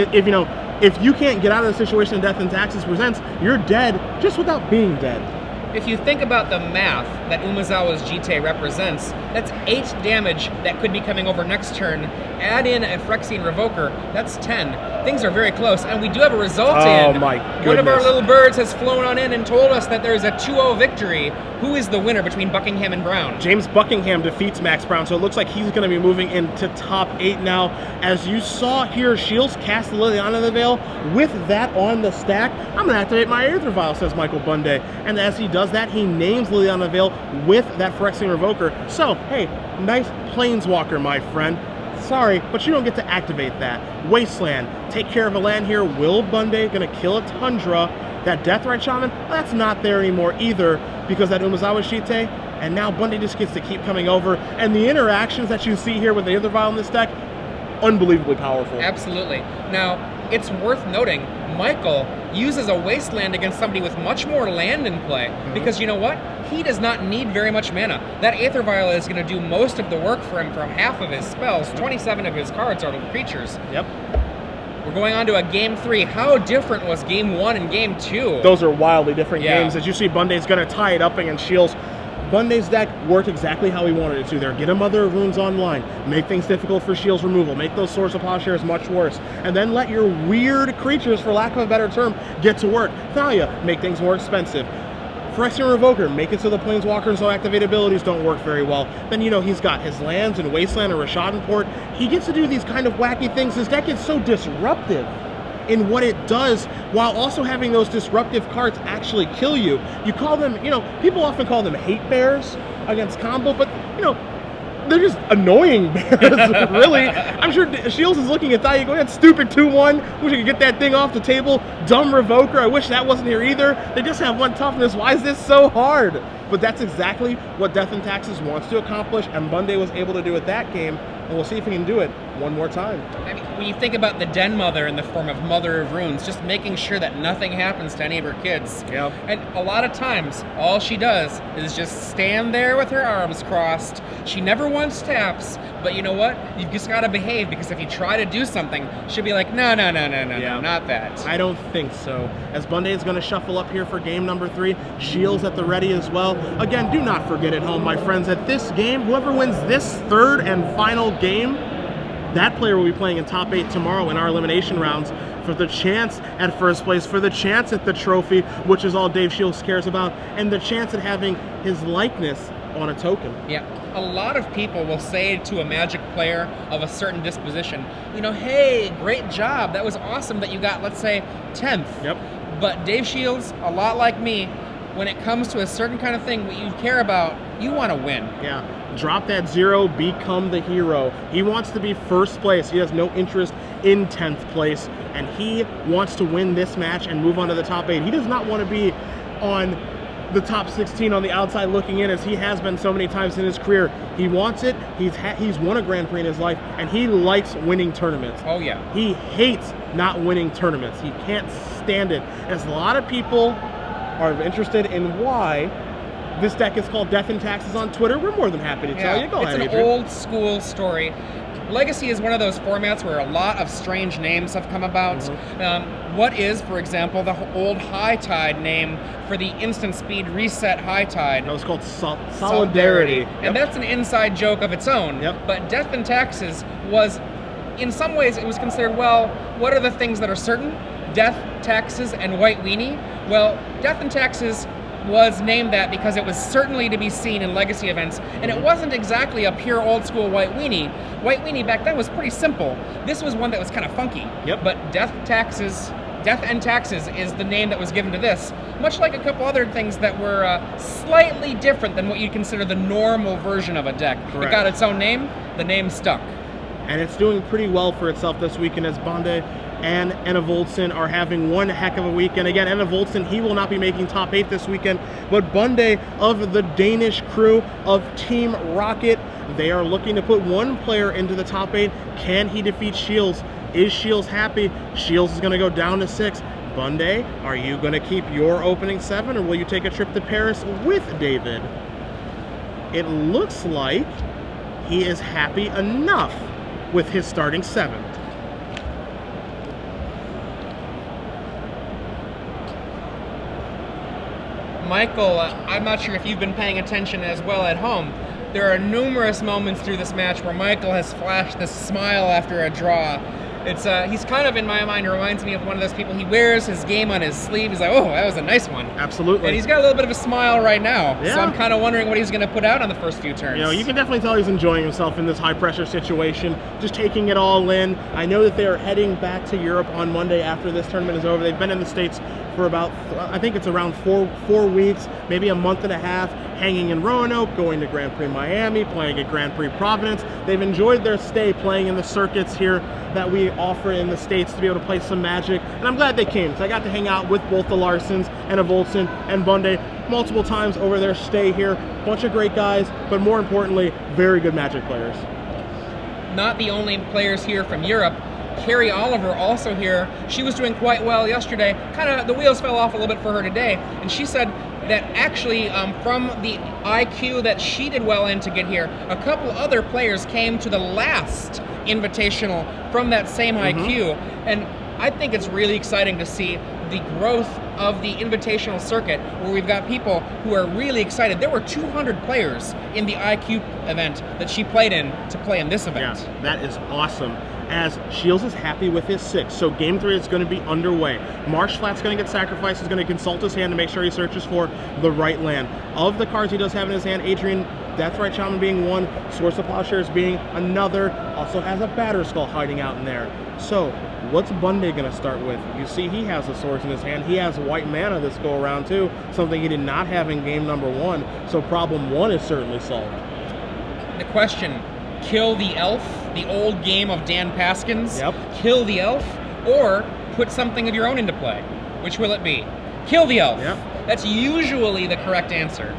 if you can't get out of the situation Death and Taxes presents, you're dead just without being dead. If you think about the math that Umezawa's Jite represents, that's 8 damage that could be coming over next turn. Add in a Phyrexian Revoker, that's 10. Things are very close, and we do have a result in. My goodness. One of our little birds has flown on in and told us that there's a 2-0 victory. Who is the winner between Buckingham and Brown? James Buckingham defeats Max Brown, so it looks like he's going to be moving into top 8 now. As you saw here, Shields cast the Liliana of the Veil. With that on the stack, I'm going to activate my Aether Vial, says Michael Bonde. And as he does that, he names Liliana of the Veil with that Phyrexian Revoker. So, hey, nice Planeswalker, my friend. Sorry, but you don't get to activate that. Wasteland, take care of a land here. Will Bonde gonna kill a Tundra? That Deathrite Shaman, that's not there anymore either because that Umezawa Shite, and now Bonde just gets to keep coming over. And the interactions that you see here with the other vial in this deck, unbelievably powerful. Absolutely. Now, it's worth noting, Michael uses a wasteland against somebody with much more land in play, because you know what? He does not need very much mana. That Aether Vial is going to do most of the work for him for half of his spells. 27 of his cards are creatures. Yep. We're going on to a game 3. How different was game 1 and game 2? Those are wildly different games. As you see, Bunde's going to tie it up against Shiels. Bunde's deck worked exactly how he wanted it to there. Get a Mother of Runes online, make things difficult for Shields removal, make those Swords of Plowshares much worse, and then let your weird creatures, for lack of a better term, get to work. Thalia, make things more expensive. Phyrexian Revoker, make it so the Planeswalker's no activate abilities don't work very well. Then, you know, he's got his lands and Wasteland and Rashadan Port. He gets to do these kind of wacky things. His deck is so disruptive in what it does, while also having those disruptive cards actually kill you. You call them, you know, people often call them hate bears against combo, but, you know, they're just annoying bears, really. I'm sure Shields is looking at Thalia going, that stupid 2-1, wish I could get that thing off the table. Dumb Revoker, I wish that wasn't here either. They just have 1 toughness, why is this so hard? But that's exactly what Death and Taxes wants to accomplish, and Bonde was able to do it that game, and we'll see if he can do it one more time. I mean, when you think about the Den Mother in the form of Mother of Runes, just making sure that nothing happens to any of her kids. Yep. And a lot of times, all she does is just stand there with her arms crossed. She never once taps, but you know what? You've just got to behave, because if you try to do something, she'll be like, no, not that. I don't think so. As Bonde is going to shuffle up here for game number 3, Shields at the ready as well. Again, do not forget at home, my friends, that this game, whoever wins this 3rd and final game, that player will be playing in top 8 tomorrow in our elimination rounds for the chance at first place, for the chance at the trophy, which is all Dave Shields cares about, and the chance at having his likeness on a token. Yeah, a lot of people will say to a Magic player of a certain disposition, you know, hey, great job, that was awesome that you got, let's say, 10th. Yep. But Dave Shields, a lot like me, when it comes to a certain kind of thing, what you care about, you want to win. Yeah, drop that 0, become the hero. He wants to be first place. He has no interest in 10th place, and he wants to win this match and move on to the top 8. He does not want to be on the top 16 on the outside looking in, as he has been so many times in his career. He wants it. He's won a Grand Prix in his life, and he likes winning tournaments. Oh yeah. He hates not winning tournaments. He can't stand it. As a lot of people are interested in why this deck is called Death and Taxes on Twitter, we're more than happy to tell you. Go ahead, It's an old school story. Legacy is one of those formats where a lot of strange names have come about. What is, for example, the old High Tide name for the instant speed reset High Tide? That was called Solidarity. And that's an inside joke of its own. But Death and Taxes was, in some ways, it was considered, well, what are the things that are certain? Death, Taxes, and White Weenie. Well, Death and Taxes was named that because it was certainly to be seen in Legacy events, and it wasn't exactly a pure old school White Weenie. White Weenie back then was pretty simple. This was one that was kind of funky. But Death and Taxes is the name that was given to this, much like a couple other things that were slightly different than what you'd consider the normal version of a deck. It got its own name, the name stuck. And it's doing pretty well for itself this weekend, as Bonde and Anna Voldsen are having one heck of a weekend. Again, Anna Voldsen, he will not be making top 8 this weekend, but Bonde of the Danish crew of Team Rocket, they are looking to put one player into the top 8. Can he defeat Shields? Is Shields happy? Shields is going to go down to 6. Bonde, are you going to keep your opening 7, or will you take a trip to Paris with David? It looks like he is happy enough with his starting 7. Michael, I'm not sure if you've been paying attention as well at home. There are numerous moments through this match where Michael has flashed this smile after a draw. He's kind of, in my mind, reminds me of one of those people, he wears his game on his sleeve. He's like, oh, that was a nice one. Absolutely. And he's got a little bit of a smile right now. So I'm kind of wondering what he's going to put out on the first few turns. You know, you can definitely tell he's enjoying himself in this high-pressure situation, just taking it all in. I know that they are heading back to Europe on Monday after this tournament is over. They've been in the States for about, I think it's around four weeks, maybe a month and a half, hanging in Roanoke, going to Grand Prix Miami, playing at Grand Prix Providence. They've enjoyed their stay playing in the circuits here that we offer in the States to be able to play some Magic, and I'm glad they came, because I got to hang out with both the Larsens and Voldsen and Bonde multiple times over their stay here. Bunch of great guys, but more importantly, very good Magic players. not the only players here from Europe. Carrie Oliver also here. She was doing quite well yesterday. Kind of the wheels fell off a little bit for her today, and she said that actually from the IQ that she did well in to get here, a couple other players came to the last invitational from that same IQ, and I think it's really exciting to see the growth of the invitational circuit, where we've got people who are really excited. There were 200 players in the IQ event that she played in to play in this event. Yeah, that is awesome. As Shiels is happy with his 6, so game 3 is going to be underway. Marshflat's going to get sacrificed. He's going to consult his hand to make sure he searches for the right land. Of the cards he does have in his hand, Adrian Deathrite Shaman being one, Swords to Plowshares being another, also has a Batterskull hiding out in there. So, what's Bonde going to start with? You see he has the swords in his hand. He has white mana this go around too, something he did not have in game number 1. So problem 1 is certainly solved. The question, kill the elf, the old game of Dan Paskins, Yep. Kill the elf, or put something of your own into play. Which will it be? Kill the elf. Yep. That's usually the correct answer.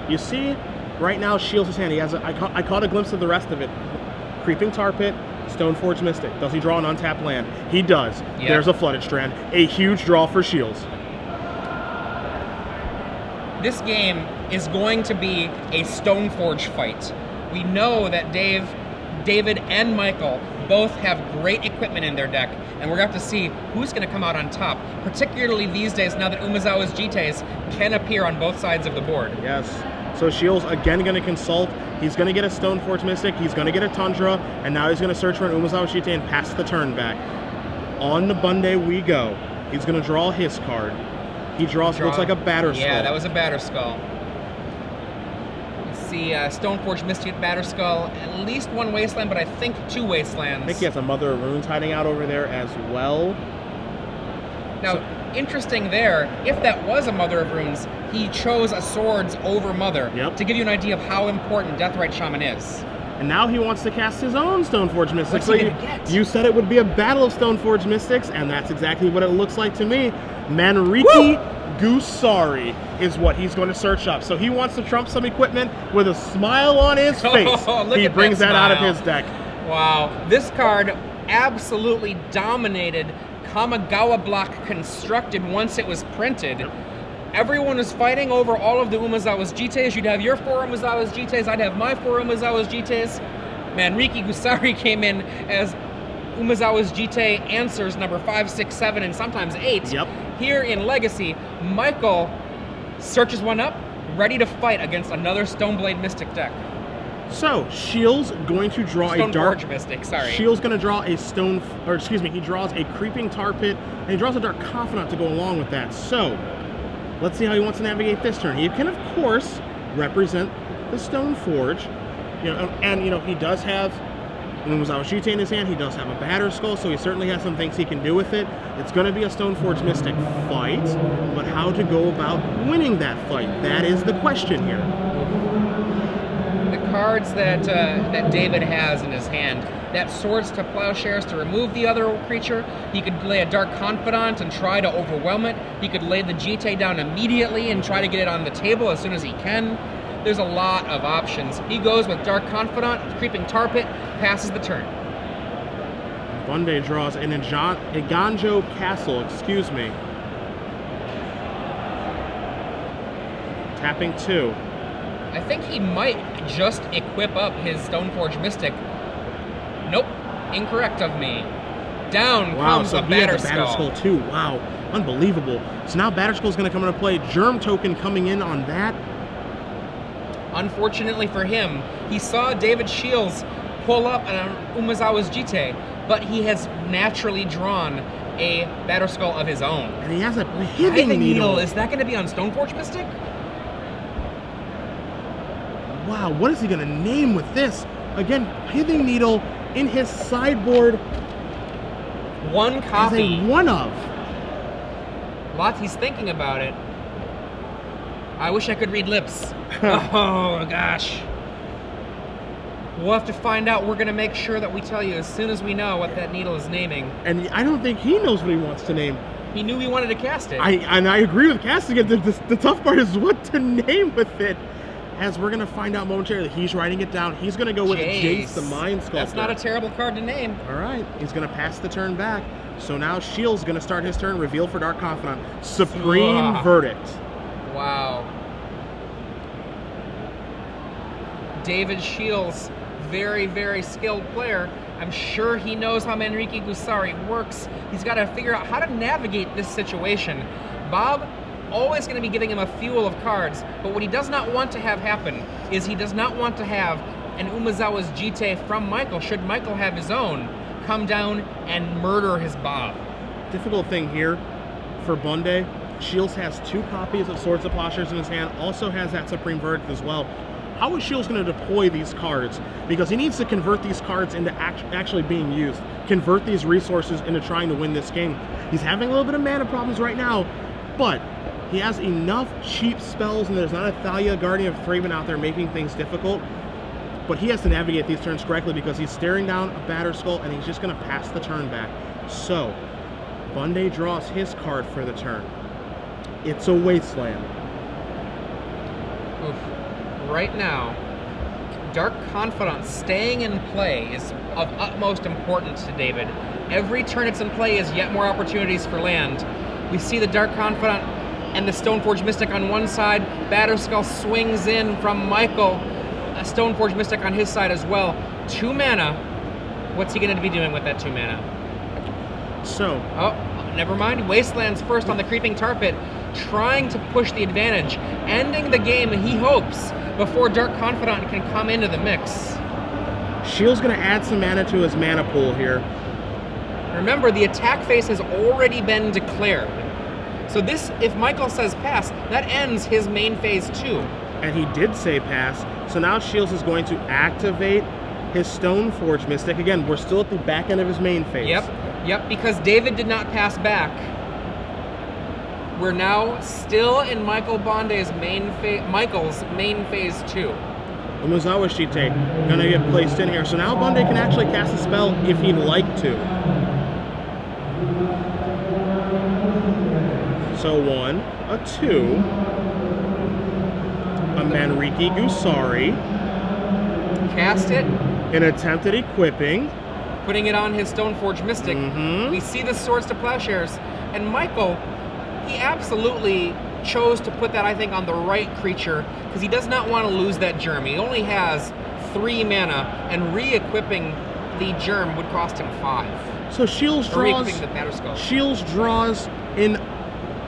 You see, right now Shiels' hand, he has I caught a glimpse of the rest of it. Creeping Tar Pit, Stoneforge Mystic. Does he draw an untapped land? He does. Yep. There's a Flooded Strand. A huge draw for Shiels. This game is going to be a Stoneforge fight. We know that David and Michael both have great equipment in their deck, and we're going to have to see who's going to come out on top, particularly these days now that Umezawa's Jites can appear on both sides of the board. Yes. So Shiels again going to consult. He's going to get a Stoneforge Mystic. He's going to get a Tundra, and now he's going to search for an Umezawa Jite and pass the turn back. On the Bonde we go. He's going to draw his card. He draws looks like a Batterskull. Yeah, that was a Batterskull. Let's see, Stoneforge Mystic Batterskull, at least one Wasteland, but I think 2 Wastelands. I think he has a Mother of Runes hiding out over there as well. Now, interesting there, if that was a Mother of Runes, he chose a Swords over Mother, to give you an idea of how important Deathrite Shaman is. And now he wants to cast his own Stoneforge Mystics. What's he gonna get? You said it would be a battle of Stoneforge Mystics, and that's exactly what it looks like to me. Manriki Gusari is what he's going to search up. So he wants to trump some equipment with a smile on his face. He brings that out of his deck. Wow, this card absolutely dominated Kamigawa block constructed once it was printed. Everyone was fighting over all of the Umezawa's Jites. You'd have your 4 Umezawa's Jites, I'd have my 4 Umezawa's Jites. Manriki Gusari came in as Umezawa's Jite answers number 5, 6, 7, and sometimes 8. Here in Legacy, Michael searches one up, ready to fight against another Stoneblade Mystic deck. So, Shiels going to draw a dark... Stoneforge Mystic, sorry. Shiels going to draw a he draws a Creeping Tar Pit, and he draws a Dark Confidant to go along with that. So, let's see how he wants to navigate this turn. He can, of course, represent the Stoneforge, he does have Umezawa Jite in his hand. He does have a Batterskull, so he certainly has some things he can do with it. It's going to be a Stoneforge Mystic fight, but how to go about winning that fight? That is the question here. The cards that David has in his hand, that Swords to Plowshares to remove the other creature. He could lay a Dark Confidant and try to overwhelm it. He could lay the Jite down immediately and try to get it on the table as soon as he can. There's a lot of options. He goes with Dark Confidant, Creeping Tar Pit, passes the turn. Bonde draws an Iganjo Castle, excuse me. Tapping 2. I think he might just equip up his Stoneforge Mystic. Nope, incorrect of me. Down comes a Batterskull. Batterskull too. Wow, unbelievable. So now Batterskull's going to come into play. Germ Token coming in on that. Unfortunately for him, he saw David Shiels pull up an Umezawa's Jite, but he has naturally drawn a Batterskull of his own. And he has a Pithing Needle. Is that going to be on Stoneforge Mystic? Wow, what is he going to name with this? Again, Pithing Needle in his sideboard. One copy. As a one of. Lots, he's thinking about it. I wish I could read lips. Oh, gosh. We'll have to find out. We're going to make sure that we tell you as soon as we know what that needle is naming. And I don't think he knows what he wants to name. He knew he wanted to cast it. I agree with casting it. The tough part is what to name with it. as we're going to find out momentarily. He's writing it down. He's going to go with Jace, the Mind Sculptor. That's not a terrible card to name. All right. He's going to pass the turn back. So now Shiels is going to start his turn. Reveal for Dark Confidant. Supreme Verdict. Wow. David Shiels, very, very skilled player. I'm sure he knows how Manrique Gusari works. He's got to figure out how to navigate this situation. Bob, always going to be giving him a fuel of cards, but what he does not want to have happen is he does not want to have an Umezawa's Jite from Michael, should Michael have his own, come down and murder his Bob. Difficult thing here for Bonde. Shiels has 2 copies of Swords of Plowshares in his hand, also has that Supreme Verdict as well. How is Shiels going to deploy these cards? Because he needs to convert these cards into actually being used, convert these resources into trying to win this game. He's having a little bit of mana problems right now, but he has enough cheap spells, and there's not a Thalia Guardian of Thraben out there making things difficult. But he has to navigate these turns correctly because he's staring down a Batterskull, and he's just going to pass the turn back. So, Bonde draws his card for the turn. It's a Wasteland. Oof. Right now, Dark Confidant staying in play is of utmost importance to David. Every turn it's in play is yet more opportunities for land. We see the Dark Confidant and the Stoneforge Mystic on one side. Batterskull swings in from Michael. A Stoneforge Mystic on his side as well. 2 mana. What's he going to be doing with that 2 mana? So. Oh, never mind. Wastelands first on the Creeping Tar Pit, trying to push the advantage, ending the game, he hopes, before Dark Confidant can come into the mix. Shields going to add some mana to his mana pool here. Remember, the attack phase has already been declared. So this, if Michael says pass, that ends his main phase too. And he did say pass, so now Shields is going to activate his Stoneforge Mystic. Again, we're still at the back end of his main phase. Yep, because David did not pass back. We're now still in Michael's main phase 2. Umezawa Jite gonna get placed in here. So now Bonde can actually cast a spell if he'd like to. So 1, a 2, a Manrique Gusari. Cast it. An attempt at equipping. Putting it on his Stoneforge Mystic. We see the Swords to Plowshares, and Michael, he absolutely chose to put that, I think, on the right creature, because he does not want to lose that germ. He only has 3 mana, and re-equipping the germ would cost him 5. So Shields draws. The Batterskull. Shields draws in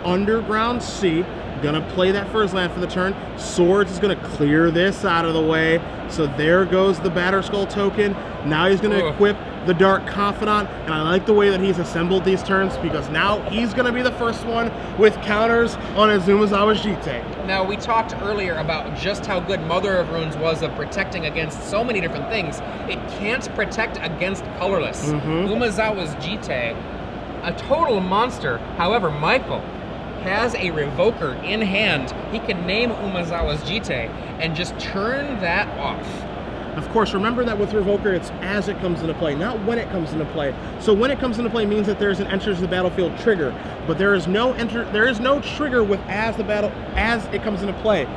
Underground Sea. Gonna play that for his land for the turn. Swords is gonna clear this out of the way. So there goes the Batterskull token. Now he's gonna equip the Dark Confidant, and I like the way that he's assembled these turns because now he's gonna be the first one with counters on Umezawa Jite. Now, we talked earlier about just how good Mother of Runes was of protecting against so many different things. It can't protect against colorless. Umezawa's Jite, a total monster. However, Michael has a Revoker in hand. He can name Umezawa's Jite and just turn that off. Of course, remember that with Revoker, it's as it comes into play, not when it comes into play. So when it comes into play means that there's an enters the battlefield trigger, but there is no trigger with as it comes into play.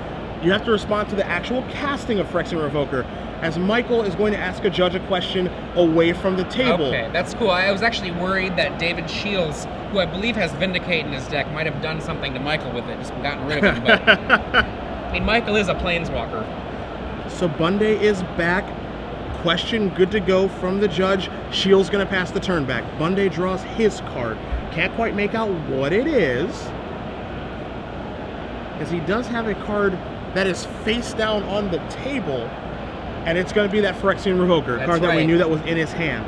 You have to respond to the actual casting of Phyrexian Revoker, as Michael is going to ask a judge a question away from the table. Okay, that's cool. I was actually worried that David Shiels, who I believe has Vindicate in his deck, might have done something to Michael with it, just gotten rid of him. But I mean, Michael is a Planeswalker. So Bonde is back. Question good to go from the judge. Shields gonna pass the turn back. Bonde draws his card. Can't quite make out what it is, as he does have a card that is face down on the table, and it's gonna be that Phyrexian Revoker, card that we knew that was in his hand.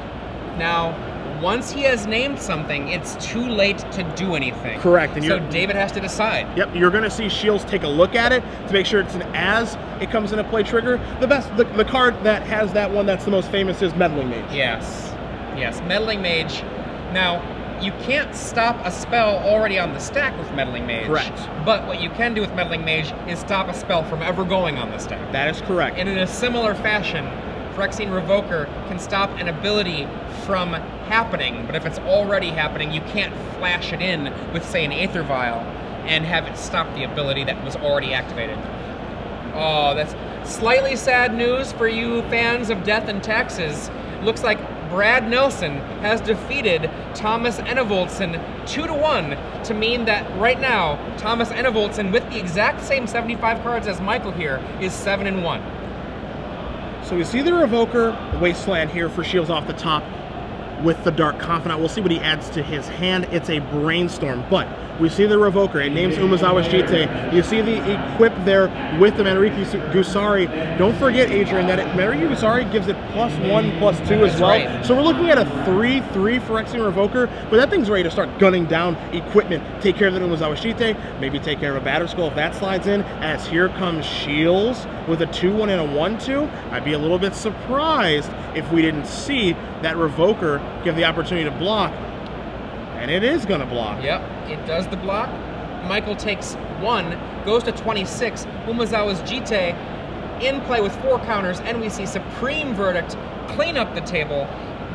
Now, once he has named something, it's too late to do anything. Correct. And so David has to decide. Yep, you're going to see Shields take a look at it to make sure it's an as it comes into play trigger. The card that has that one that's the most famous is Meddling Mage. Yes, Meddling Mage. Now, you can't stop a spell already on the stack with Meddling Mage. Correct. But what you can do with Meddling Mage is stop a spell from ever going on the stack. That is correct. And in a similar fashion, Phyrexian Revoker can stop an ability from happening, but if it's already happening, you can't flash it in with, say, an Aether Vial and have it stop the ability that was already activated. Oh, that's slightly sad news for you fans of Death and Taxes. Looks like Brad Nelson has defeated Thomas Enevoldsen 2-1 to mean that right now, Thomas Enevoldsen, with the exact same 75 cards as Michael here, is 7-1. So we see the Revoker Wasteland here for Shiels off the top with the Dark Confidant. We'll see what he adds to his hand. It's a Brainstorm, but we see the Revoker. It names Umezawa Shite. You see the equip there with the Manriki Gusari. Don't forget, Adrian, that Manriki Gusari gives it +1/+2 as well. Right. So we're looking at a 3/3 Phyrexian Revoker, but that thing's ready to start gunning down equipment. Take care of the Umezawa Shite, maybe take care of a Batter Skull if that slides in, as here comes Shiels with a 2-1 and a 1-2. I'd be a little bit surprised if we didn't see that Revoker give the opportunity to block. And it is going to block. Yep, it does the block. Michael takes 1, goes to 26. Umezawa's Jite in play with 4 counters, and we see Supreme Verdict clean up the table.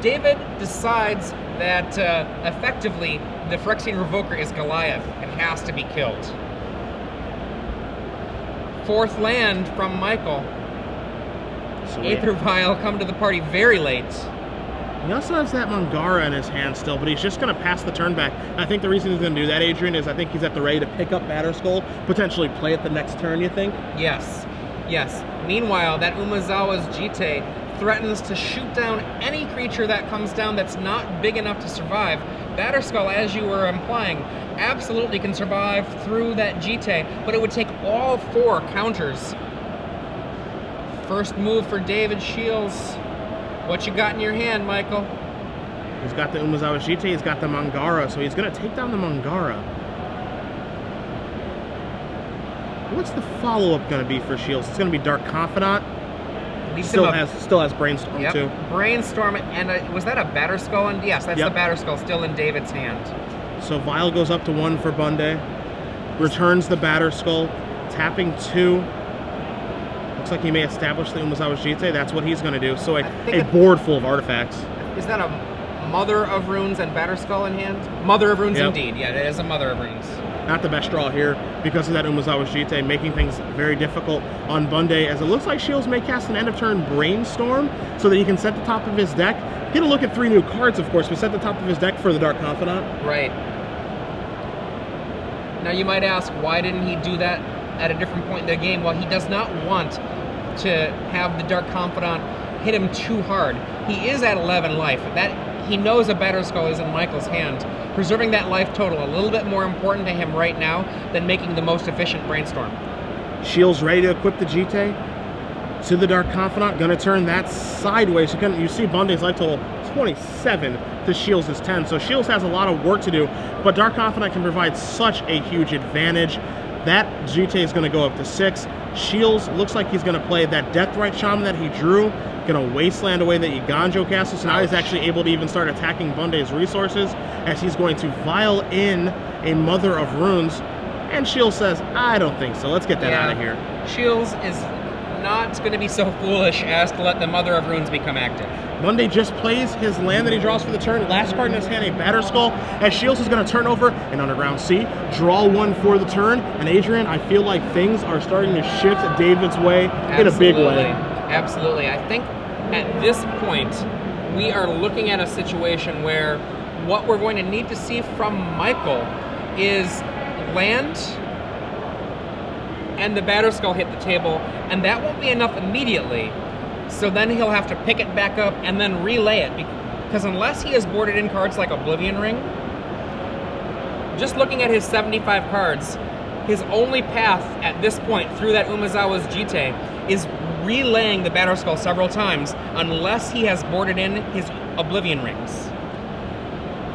David decides that effectively the Phyrexian Revoker is Goliath and has to be killed. 4th land from Michael. Aether Vial come to the party very late. He also has that Mangara in his hand still, but he's just going to pass the turn back. I think the reason he's going to do that, Adrian, is I think he's at the ready to pick up Batter Skull, potentially play it the next turn, you think? Yes, yes. Meanwhile, that Umezawa's Jite threatens to shoot down any creature that comes down that's not big enough to survive. Batter Skull, as you were implying, absolutely can survive through that Jite, but it would take all 4 counters. First move for David Shiels. What you got in your hand, Michael? He's got the Umezawa Shite, he's got the Mangara, so he's going to take down the Mangara. What's the follow-up going to be for Shiels? It's going to be Dark Confidant. He still has Brainstorm, yep. too. Brainstorm, and was that a Batter Skull? And yes, that's the Batter Skull still in David's hand. So Vial goes up to 1 for Bonde. Returns the Batter Skull, tapping 2. Looks like he may establish the Umezawa Shite. That's what he's going to do. So a board full of artifacts. Is that a Mother of Runes and Batter Skull in hand? Mother of Runes, indeed. Yeah, it is a Mother of Runes. Not the best draw here because of that Umezawa Shite, making things very difficult on Bonde, as it looks like Shiels may cast an end-of-turn Brainstorm so that he can set the top of his deck. Get a look at 3 new cards, of course, but set the top of his deck for the Dark Confidant. Right. Now you might ask, why didn't he do that at a different point in the game? Well, he does not want to have the Dark Confidant hit him too hard. He is at 11 life. He knows a Batter Skull is in Michael's hand. Preserving that life total a little bit more important to him right now than making the most efficient Brainstorm. Shiels ready to equip the Jite to the Dark Confidant. Gonna turn that sideways. You see Bonde's life total 27 to Shiels' 10. So Shiels has a lot of work to do, but Dark Confidant can provide such a huge advantage. That Jite is going to go up to 6. Shiels looks like he's going to play that Deathrite Shaman that he drew, going to wasteland away the Iganjo Castle, so now he's actually able to even start attacking Bonde's resources, as he's going to vial in a Mother of Runes, and Shiels says, I don't think so, let's get that out of here. Shiels is not going to be so foolish as to let the Mother of Runes become active. Bonde just plays his land that he draws for the turn. Last card in his hand, a Batter Skull, as Shiels is going to turn over an Underground Sea, draw 1 for the turn, and Adrian, I feel like things are starting to shift David's way in a big way. Absolutely. I think at this point, we are looking at a situation where what we're going to need to see from Michael is land and the Batter Skull hit the table, and that won't be enough immediately. So then he'll have to pick it back up and then relay it, because unless he has boarded in cards like Oblivion Ring, just looking at his 75 cards, his only path at this point through that Umezawa's Jite is relaying the Batter Skull several times, unless he has boarded in his Oblivion Rings.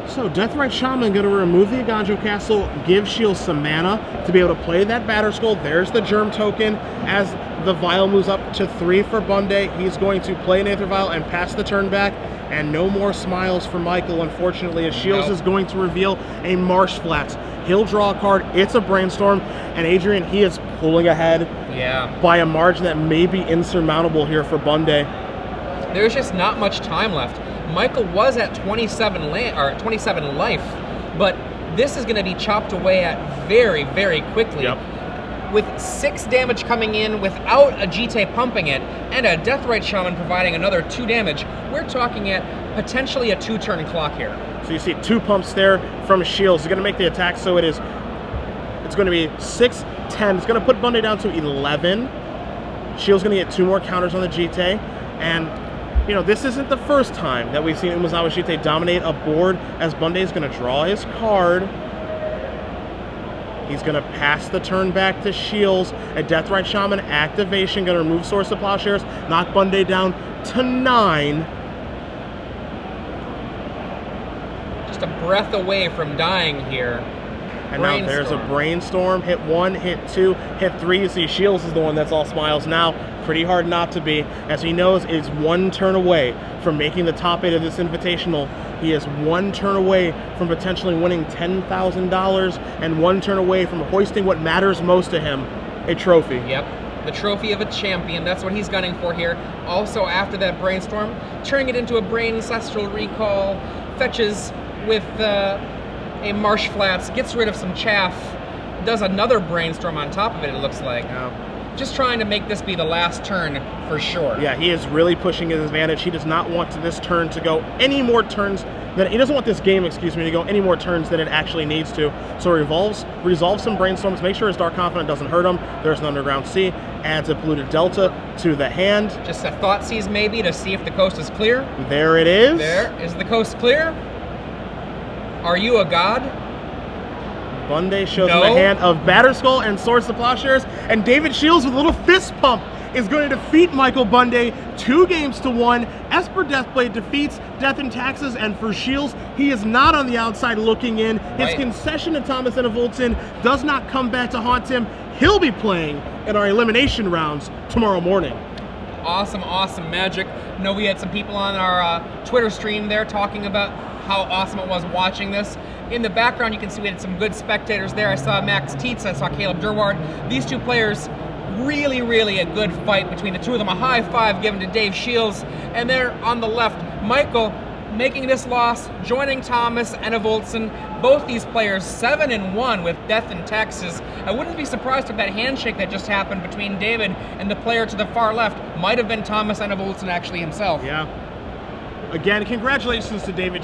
So Deathrite Shaman going to remove the Iganjo Castle, give Shiels some mana to be able to play that Batter Skull. There's the Germ token. As the Vial moves up to 3 for Bonde, he's going to play an Aether Vial and pass the turn back. And no more smiles for Michael, unfortunately, as Shiels is going to reveal a Marsh Flats. He'll draw a card, it's a Brainstorm, and Adrian, he is pulling ahead by a margin that may be insurmountable here for Bonde. There's just not much time left. Michael was at 27 life, but this is going to be chopped away at very, very quickly. with 6 damage coming in without a Jite pumping it, and a Deathrite Shaman providing another 2 damage, we're talking at potentially a 2-turn clock here. So you see 2 pumps there from Shiels. He's going to make the attack, so it's going to be 6, 10. It's going to put Bonde down to 11. Shiels going to get 2 more counters on the Jite, and you know, this isn't the first time that we've seen Umezawa Jite dominate a board, as Bonde is going to draw his card. He's going to pass the turn back to Shiels. A Deathrite Shaman activation, going to remove Source of Plowshares, knock Bonde down to 9. Just a breath away from dying here. And now there's a Brainstorm. Hit 1, hit 2, hit 3. You see Shiels is the one that's all smiles now. Pretty hard not to be, as he knows is 1 turn away from making the top 8 of this Invitational. He is 1 turn away from potentially winning $10,000 and 1 turn away from hoisting what matters most to him, a trophy. Yep, the trophy of a champion. That's what he's gunning for here. Also, after that Brainstorm, turning it into a Brain Ancestral Recall, fetches with a Marsh Flats, gets rid of some chaff, does another Brainstorm on top of it, it looks like. Yeah. Just trying to make this be the last turn for sure. Yeah, he is really pushing his advantage. He does not want this turn to go any more turns than, he doesn't want this game, excuse me, to go any more turns than it actually needs to. So resolves some Brainstorms, make sure his Dark Confidant doesn't hurt him. There's an Underground Sea, adds a Polluted Delta to the hand. Just a Thought Seize maybe to see if the coast is clear. There it is. There, is the coast clear? Are you a god? Bonde shows him a hand of Batterskull and Source of Plowshares, and David Shiels with a little fist pump is going to defeat Michael Bonde 2-1. Esper Deathblade defeats Death and Taxes, and for Shiels, he is not on the outside looking in. His concession to Thomas Enevoldson does not come back to haunt him. He'll be playing in our elimination rounds tomorrow morning. Awesome, awesome magic. I know we had some people on our Twitter stream there talking about how awesome it was watching this. In the background, you can see we had some good spectators there. I saw Max Tietz, I saw Caleb Durward. These 2 players, really, really a good fight between the 2 of them. A high 5 given to Dave Shiels. And there on the left, Michael making this loss, joining Thomas and Enevoldson. Both these players 7-1 with Death and Taxes. I wouldn't be surprised if that handshake that just happened between David and the player to the far left might have been Thomas Enevoldson actually himself. Yeah. Again, congratulations to David